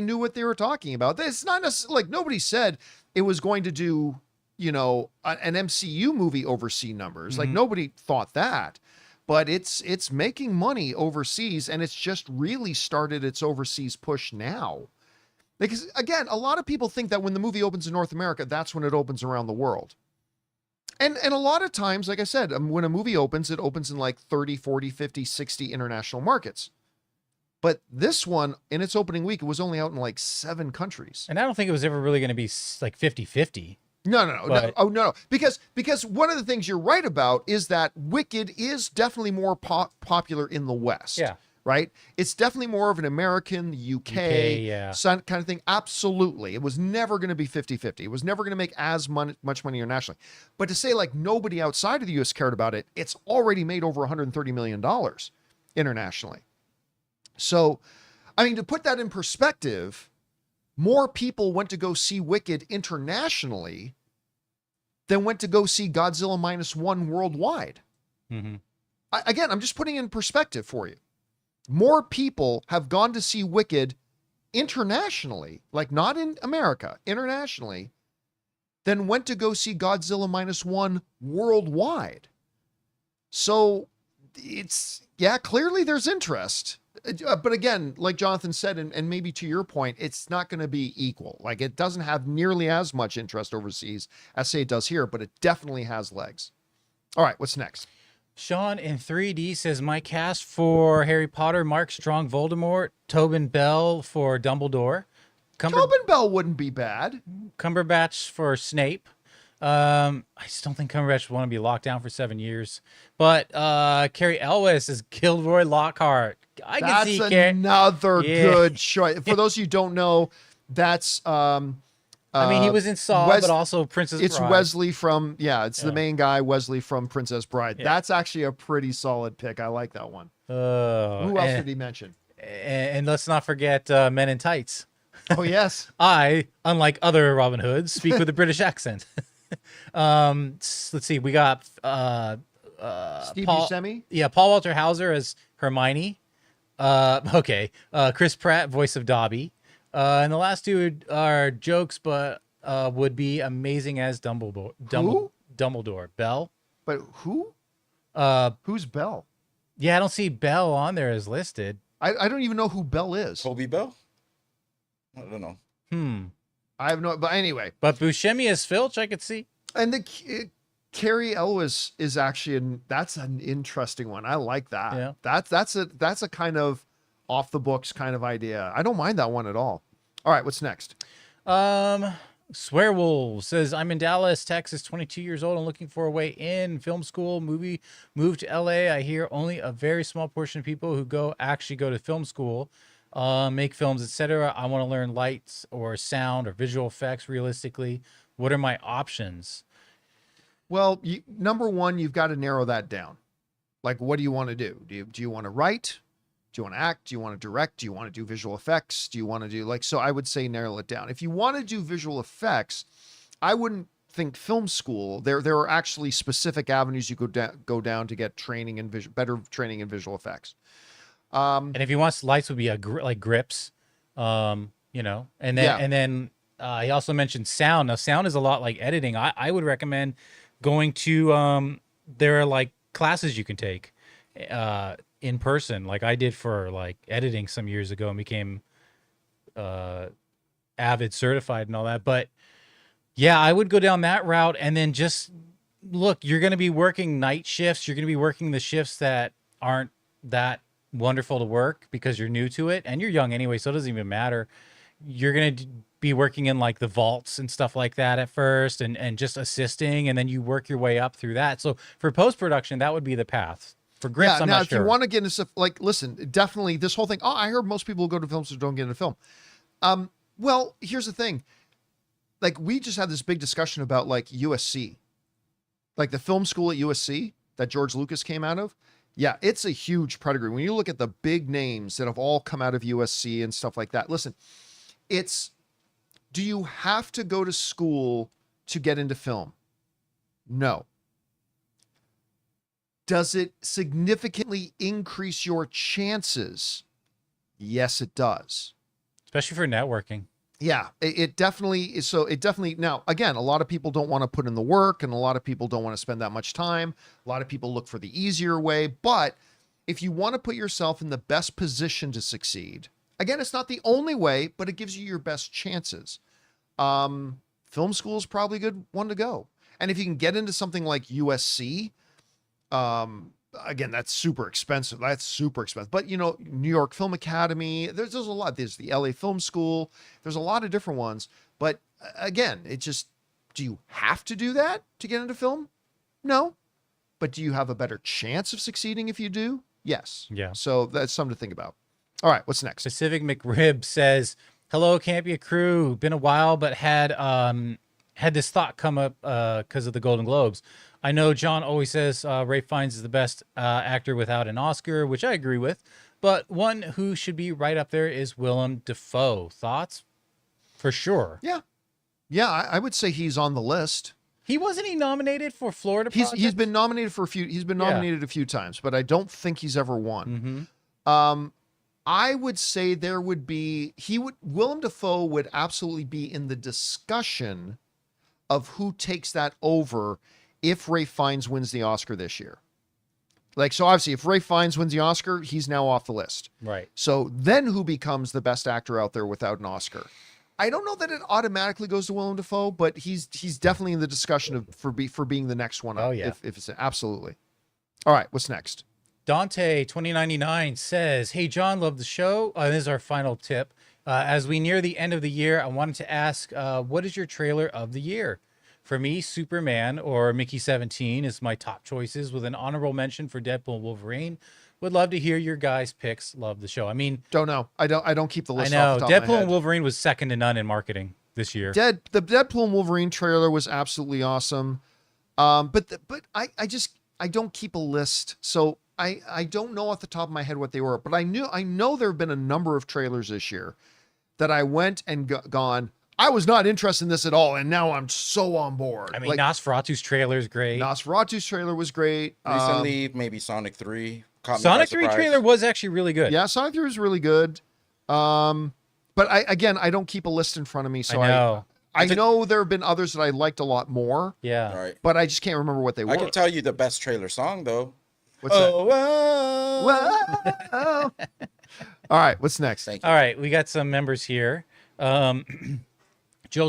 knew what they were talking about. It's not necessarily like nobody said it was going to do, you know, an MCU movie overseas numbers. Like nobody thought that, but it's making money overseas, and it's just really started its overseas push now. Because again, a lot of people think that when the movie opens in North America, that's when it opens around the world. And a lot of times, like I said, when a movie opens, it opens in like 30, 40, 50, 60 international markets. But this one, in its opening week, it was only out in like 7 countries. And I don't think it was ever really going to be like 50-50. No. Because one of the things you're right about is that Wicked is definitely more popular in the West. Yeah. right? It's definitely more of an American, UK, kind of thing. Absolutely. It was never going to be 50-50. It was never going to make as much money internationally. But to say like nobody outside of the US cared about it, it's already made over $130 million internationally. So, I mean, to put that in perspective, more people went to go see Wicked internationally than went to go see Godzilla -1 worldwide. Mm-hmm. Again, I'm just putting it in perspective for you. More people have gone to see Wicked internationally, like not in America, internationally, than went to go see Godzilla -1 worldwide. So it's, yeah, clearly there's interest. But again, like Jonathan said, and maybe to your point, it's not going to be equal. Like it doesn't have nearly as much interest overseas as say it does here, but it definitely has legs. All right, what's next? Sean in 3D says, my cast for Harry Potter, Mark Strong, Voldemort, Tobin Bell for Dumbledore. Tobin Bell wouldn't be bad. Cumberbatch for Snape. I just don't think Cumberbatch would want to be locked down for 7 years. But Carrie Elwes is Gilroy Lockhart. That's another good choice. For those of you who don't know, that's... I mean, he was in Saw, but also Princess Bride. It's Wesley from, the main guy, Wesley from Princess Bride. Yeah. That's actually a pretty solid pick. I like that one. Who else did he mention? And let's not forget Men in Tights. Oh, yes. I, unlike other Robin Hoods, speak with a British accent. Let's see. We got Steve Paul, Buscemi? Yeah, Paul Walter Hauser as Hermione. Chris Pratt, voice of Dobby. And the last two are jokes, but would be amazing as Dumbledore. Who? Dumbledore. Bell. But who? Who's Bell? Yeah, I don't see Bell on there as listed. I don't even know who Bell is. Toby Bell? I don't know. I have no, but anyway. But Buscemi as Filch, I could see. And the Carrie Elwes is actually, that's an interesting one. I like that. Yeah. That's a kind of off the books kind of idea. I don't mind that one at all. All right, what's next? Swearwolf says, I'm in Dallas, Texas, 22 years old and looking for a way in. Film school, moved to LA. I hear only a very small portion of people who actually go to film school, make films, etc. I want to learn lights or sound or visual effects realistically. What are my options? Well, number one, you've got to narrow that down. Like, what do you want to do? Do you want to write? Do you want to act? Do you want to direct? Do you want to do visual effects? Do you want to do so I would say narrow it down. If you want to do visual effects, I wouldn't think film school. There are actually specific avenues you go down to get training in better training in visual effects. And if he wants lights, would be like grips, and then he also mentioned sound. Now sound is a lot like editing. I would recommend going to there are like classes you can take in person, like I did for like editing some years ago and became Avid certified and all that. But yeah, I would go down that route and then just look, you're going to be working night shifts. You're going to be working the shifts that aren't that wonderful to work because you're new to it and you're young anyway, so it doesn't even matter. You're going to be working in like the vaults and stuff like that at first and just assisting, and then you work your way up through that. So for post-production, that would be the path. For grips, I'm now, not sure. If you want to get into stuff, like, listen, definitely this whole thing. Oh, I heard most people who go to film schools don't get into film. Well, here's the thing. Like, we just had this big discussion about like USC, like the film school at USC that George Lucas came out of. Yeah, it's a huge pedigree. When you look at the big names that have all come out of USC and stuff like that, listen, do you have to go to school to get into film? No. Does it significantly increase your chances? Yes, it does. Especially for networking. Yeah, it definitely is. So it definitely, now, again, a lot of people don't want to put in the work and a lot of people don't want to spend that much time. A lot of people look for the easier way. But if you want to put yourself in the best position to succeed, again, it's not the only way, but it gives you your best chances. Film school is probably a good one to go. And if you can get into something like USC, again, that's super expensive. But New York Film Academy, there's a lot. There's the LA Film School. There's a lot of different ones. But again, do you have to do that to get into film? No. But do you have a better chance of succeeding if you do? Yes. Yeah. So that's something to think about. All right, what's next? Pacific McRib says, "Hello, Campea crew. Been a while, but had this thought come up because of the Golden Globes. I know John always says Ralph Fiennes is the best actor without an Oscar, which I agree with. But one who should be right up there is Willem Dafoe. Thoughts? For sure. Yeah. Yeah, I would say he's on the list. Wasn't he nominated for Florida Project? He's been nominated for a few. He's been nominated a few times, but I don't think he's ever won. I would say Willem Dafoe would absolutely be in the discussion of who takes that over if Ralph Fiennes wins the Oscar this year. Like, so obviously if Ralph Fiennes wins the Oscar, he's now off the list. Right. So then who becomes the best actor out there without an Oscar? I don't know that it automatically goes to Willem Dafoe, but he's definitely in the discussion for being the next one. Oh, yeah. If it's absolutely. All right, what's next? Dante 2099 says, "Hey John, love the show. This is our final tip. As we near the end of the year, I wanted to ask, what is your trailer of the year? For me, Superman or Mickey 17 is my top choices, with an honorable mention for Deadpool and Wolverine. Would love to hear your guys' picks. Love the show." I mean, Don't know. I don't keep the I list. know Off the top of my Deadpool head. and Wolverine was second to none in marketing this year. The Deadpool and Wolverine trailer was absolutely awesome. But I don't keep a list, so I don't know off the top of my head what they were. But I know there have been a number of trailers this year that I went and gone, I was not interested in this at all, and now I'm so on board. I mean, Nosferatu's trailer is great. Nosferatu's trailer was great. Recently, maybe Sonic 3. Sonic 3 trailer was actually really good. Yeah, Sonic 3 was really good. But I don't keep a list in front of me, so I know there have been others that I liked a lot more. Yeah. All right. But I just can't remember what they were. I can tell you the best trailer song, though. What's that? Whoa. All right, what's next? Thank you. All right, we got some members here. Joel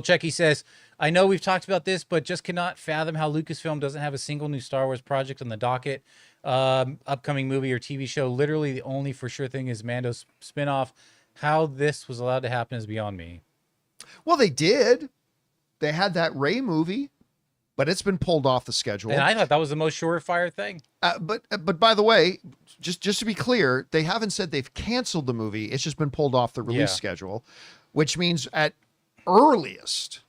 Checky says, "I know we've talked about this, but just cannot fathom how Lucasfilm doesn't have a single new Star Wars project on the docket. Upcoming movie or TV show. Literally, the only for sure thing is Mando's spinoff. How this was allowed to happen is beyond me." Well, they did. They had that Rey movie, but it's been pulled off the schedule. And I thought that was the most surefire thing. But by the way, just to be clear, they haven't said they've canceled the movie. It's just been pulled off the release schedule, which means at earliest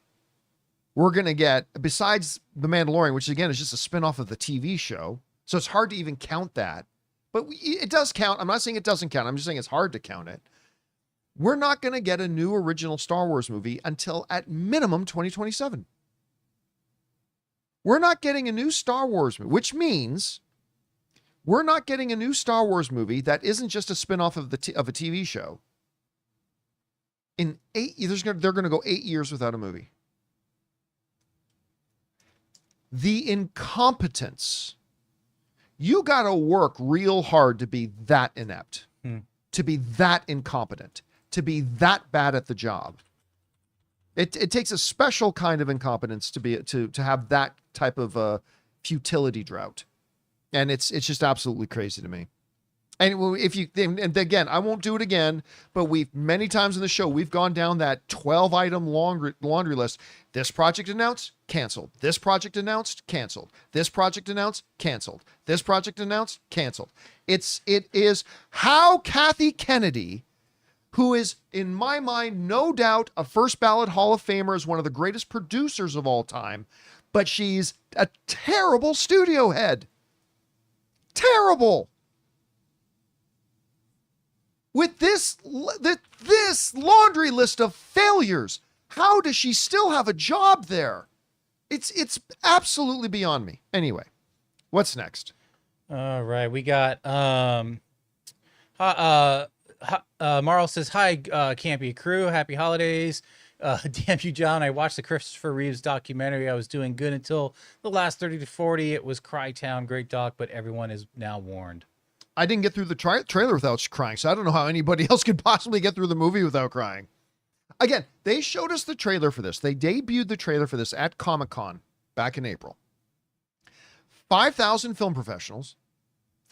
we're going to get, besides The Mandalorian, which again is just a spinoff of the TV show. So it's hard to even count that, but it does count. I'm not saying it doesn't count. I'm just saying it's hard to count it. We're not going to get a new original Star Wars movie until at minimum 2027. We're not getting a new Star Wars movie, which means we're not getting a new Star Wars movie that isn't just a spinoff of of a TV show. In 8 years, they're going to go 8 years without a movie. The incompetence. You got to work real hard to be that inept, to be that incompetent, to be that bad at the job. It takes a special kind of incompetence to have that type of futility drought. And it's just absolutely crazy to me. And and again, I won't do it again, but we've many times in the show, we've gone down that 12-item laundry list. This project announced, canceled. This project announced, canceled. This project announced, canceled. This project announced, canceled. It is how Kathy Kennedy, who is, in my mind, no doubt a first ballot Hall of Famer, is one of the greatest producers of all time, but she's a terrible studio head. Terrible. With this laundry list of failures, how does she still have a job there? It's absolutely beyond me. Anyway, what's next? All right, we got Marl says, "Hi, Campea crew, happy holidays. Damn you, John. I watched the Christopher Reeves documentary. I was doing good until the last 30 to 40. It was Crytown, great doc, but everyone is now warned." I didn't get through the trailer without crying, so I don't know how anybody else could possibly get through the movie without crying. Again, they showed us the trailer for this. They debuted the trailer for this at Comic-Con back in April. 5,000 film professionals,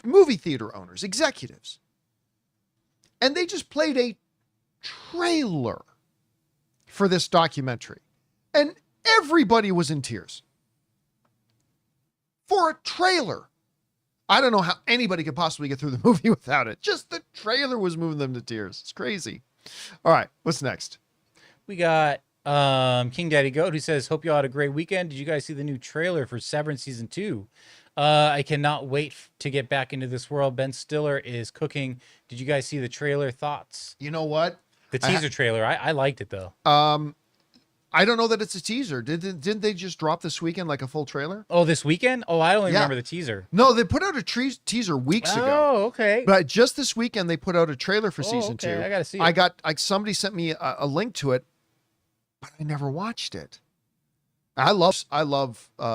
movie theater owners, executives. And they just played a trailer for this documentary. And everybody was in tears. For a trailer. I don't know how anybody could possibly get through the movie without it. Just the trailer was moving them to tears. It's crazy. All right, what's next? We got King Daddy Goat, who says, hope you all had a great weekend. Did you guys see the new trailer for Severance Season 2? I cannot wait to get back into this world. Ben Stiller is cooking. Did you guys see the trailer? Thoughts? You know what? The teaser trailer. I liked it, though. I don't know that it's a teaser. Didn't they just drop this weekend like a full trailer? Oh, this weekend? Oh, I only Yeah. remember the teaser. No, they put out a teaser weeks ago. Oh, okay. But just this weekend, they put out a trailer for season 2. I gotta see it. Somebody sent me a link to it, but I never watched it. I love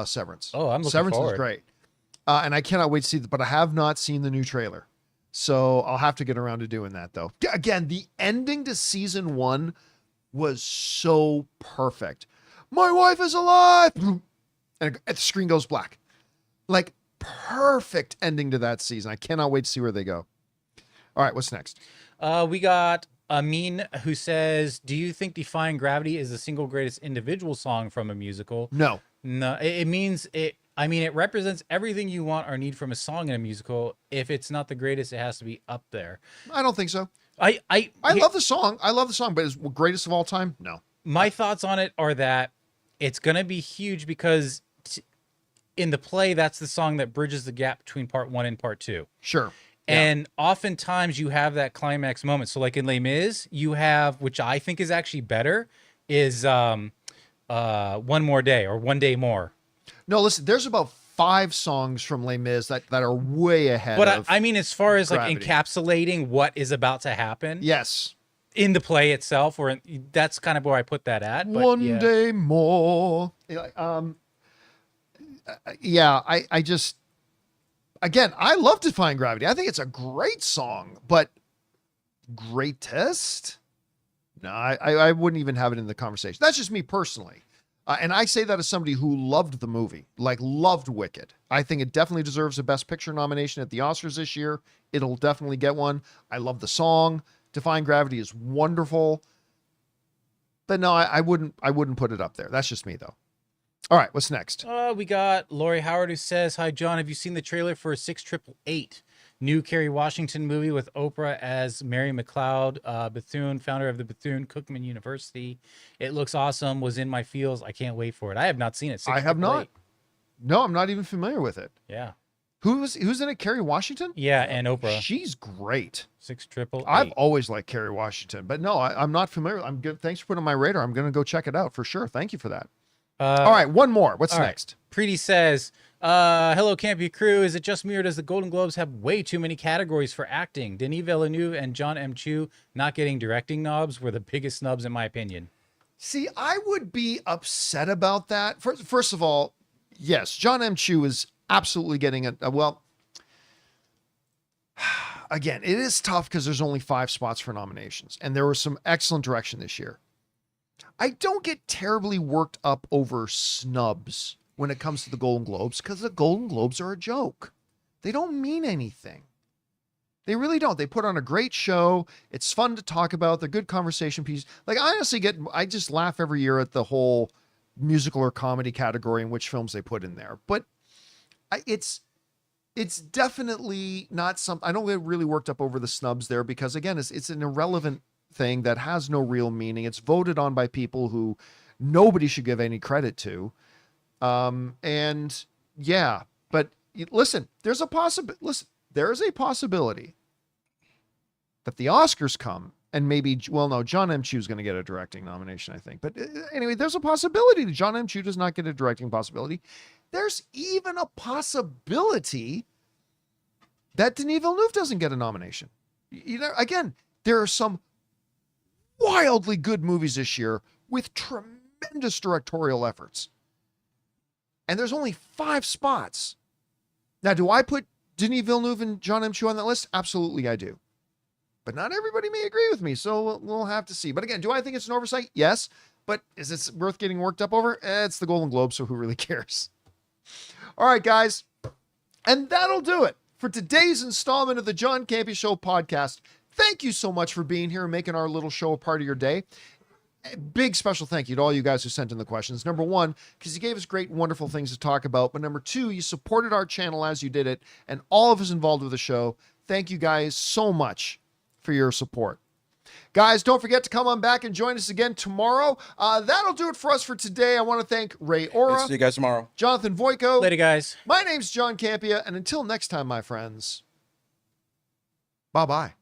Severance. Oh, I'm looking Severance forward. is great. And I cannot wait to see it, but I have not seen the new trailer. So I'll have to get around to doing that, though. Again, the ending to season 1 was so perfect. My wife is alive! And the screen goes black. Like, perfect ending to that season. I cannot wait to see where they go. All right, what's next? We got Amin, who says, do you think Defying Gravity is the single greatest individual song from a musical? No. No, it means it. I mean, it represents everything you want or need from a song in a musical. If it's not the greatest, it has to be up there. I don't think so. I love the song. But is greatest of all time? No. My thoughts on it are that it's going to be huge because in the play, that's the song that bridges the gap between part 1 and part 2. Sure. And oftentimes you have that climax moment. So like in Les Mis, you have, which I think is actually better, is One More Day or One Day More. No, listen, there's about 5 songs from Les Mis that are way ahead But of I mean, as far as Gravity. like encapsulating what is about to happen Yes. in the play itself, or that's kind of where I put that at. But One Day More. I just, again, I love Defying Gravity. I think it's a great song, but greatest? No, I wouldn't even have it in the conversation. That's just me personally. And I say that as somebody who loved the movie, like loved Wicked. I think it definitely deserves a Best Picture nomination at the Oscars this year. It'll definitely get one. I love the song. Defying Gravity is wonderful. But no, I wouldn't put it up there. That's just me though. All right, what's next? We got Lori Howard, who says, hi, John. Have you seen the trailer for 6888? New Kerry Washington movie with Oprah as Mary McLeod, Bethune, founder of the Bethune-Cookman University. It looks awesome. Was in my feels. I can't wait for it. I have not seen it. I have not. No, I'm not even familiar with it. Yeah. Who's in it? Kerry Washington? Yeah, and Oprah. She's great. 6888. I've always liked Kerry Washington, but no, I'm not familiar. I'm good. Thanks for putting it on my radar. I'm going to go check it out for sure. Thank you for that. All right, one more. What's next? Preety says, hello, Campea crew. Is it just me or does the Golden Globes have way too many categories for acting? Denis Villeneuve and John M. Chu not getting directing knobs were the biggest snubs in my opinion. See, I would be upset about that. First of all, yes, John M. Chu is absolutely getting it. Well, again, it is tough because there's only 5 spots for nominations, and there was some excellent direction this year. I don't get terribly worked up over snubs when it comes to the Golden Globes because the Golden Globes are a joke. They don't mean anything. They really don't. They put on a great show. It's fun to talk about. They're good conversation pieces. Like, I just laugh every year at the whole musical or comedy category and which films they put in there. But it's definitely not something. I don't get really worked up over the snubs there because, again, it's an irrelevant thing that has no real meaning. It's voted on by people who nobody should give any credit to. And yeah, but listen, there's a possibility that the Oscars come and maybe, well, no, John M. Chu is going to get a directing nomination, I think. But anyway, there's a possibility that John M. Chu does not get a directing possibility. There's even a possibility that Denis Villeneuve doesn't get a nomination. You know, again, there are some wildly good movies this year with tremendous directorial efforts. And there's only 5 spots. Now, do I put Denis Villeneuve and John M. Chu on that list? Absolutely, I do. But not everybody may agree with me, so we'll have to see. But again, do I think it's an oversight? Yes. But is it worth getting worked up over? It's the Golden Globe, so who really cares? All right, guys. And that'll do it for today's installment of the John Campea Show podcast. Thank you so much for being here and making our little show a part of your day. big special thank you to all you guys who sent in the questions. Number one, because you gave us great, wonderful things to talk about. But number two, you supported our channel as you did it, and all of us involved with the show. Thank you guys so much for your support. Guys, don't forget to come on back and join us again tomorrow. That'll do it for us for today. I want to thank Ray Ora. See you guys tomorrow. Jonathan Voico. Later, guys. My name's John Campea, and until next time, my friends, bye-bye.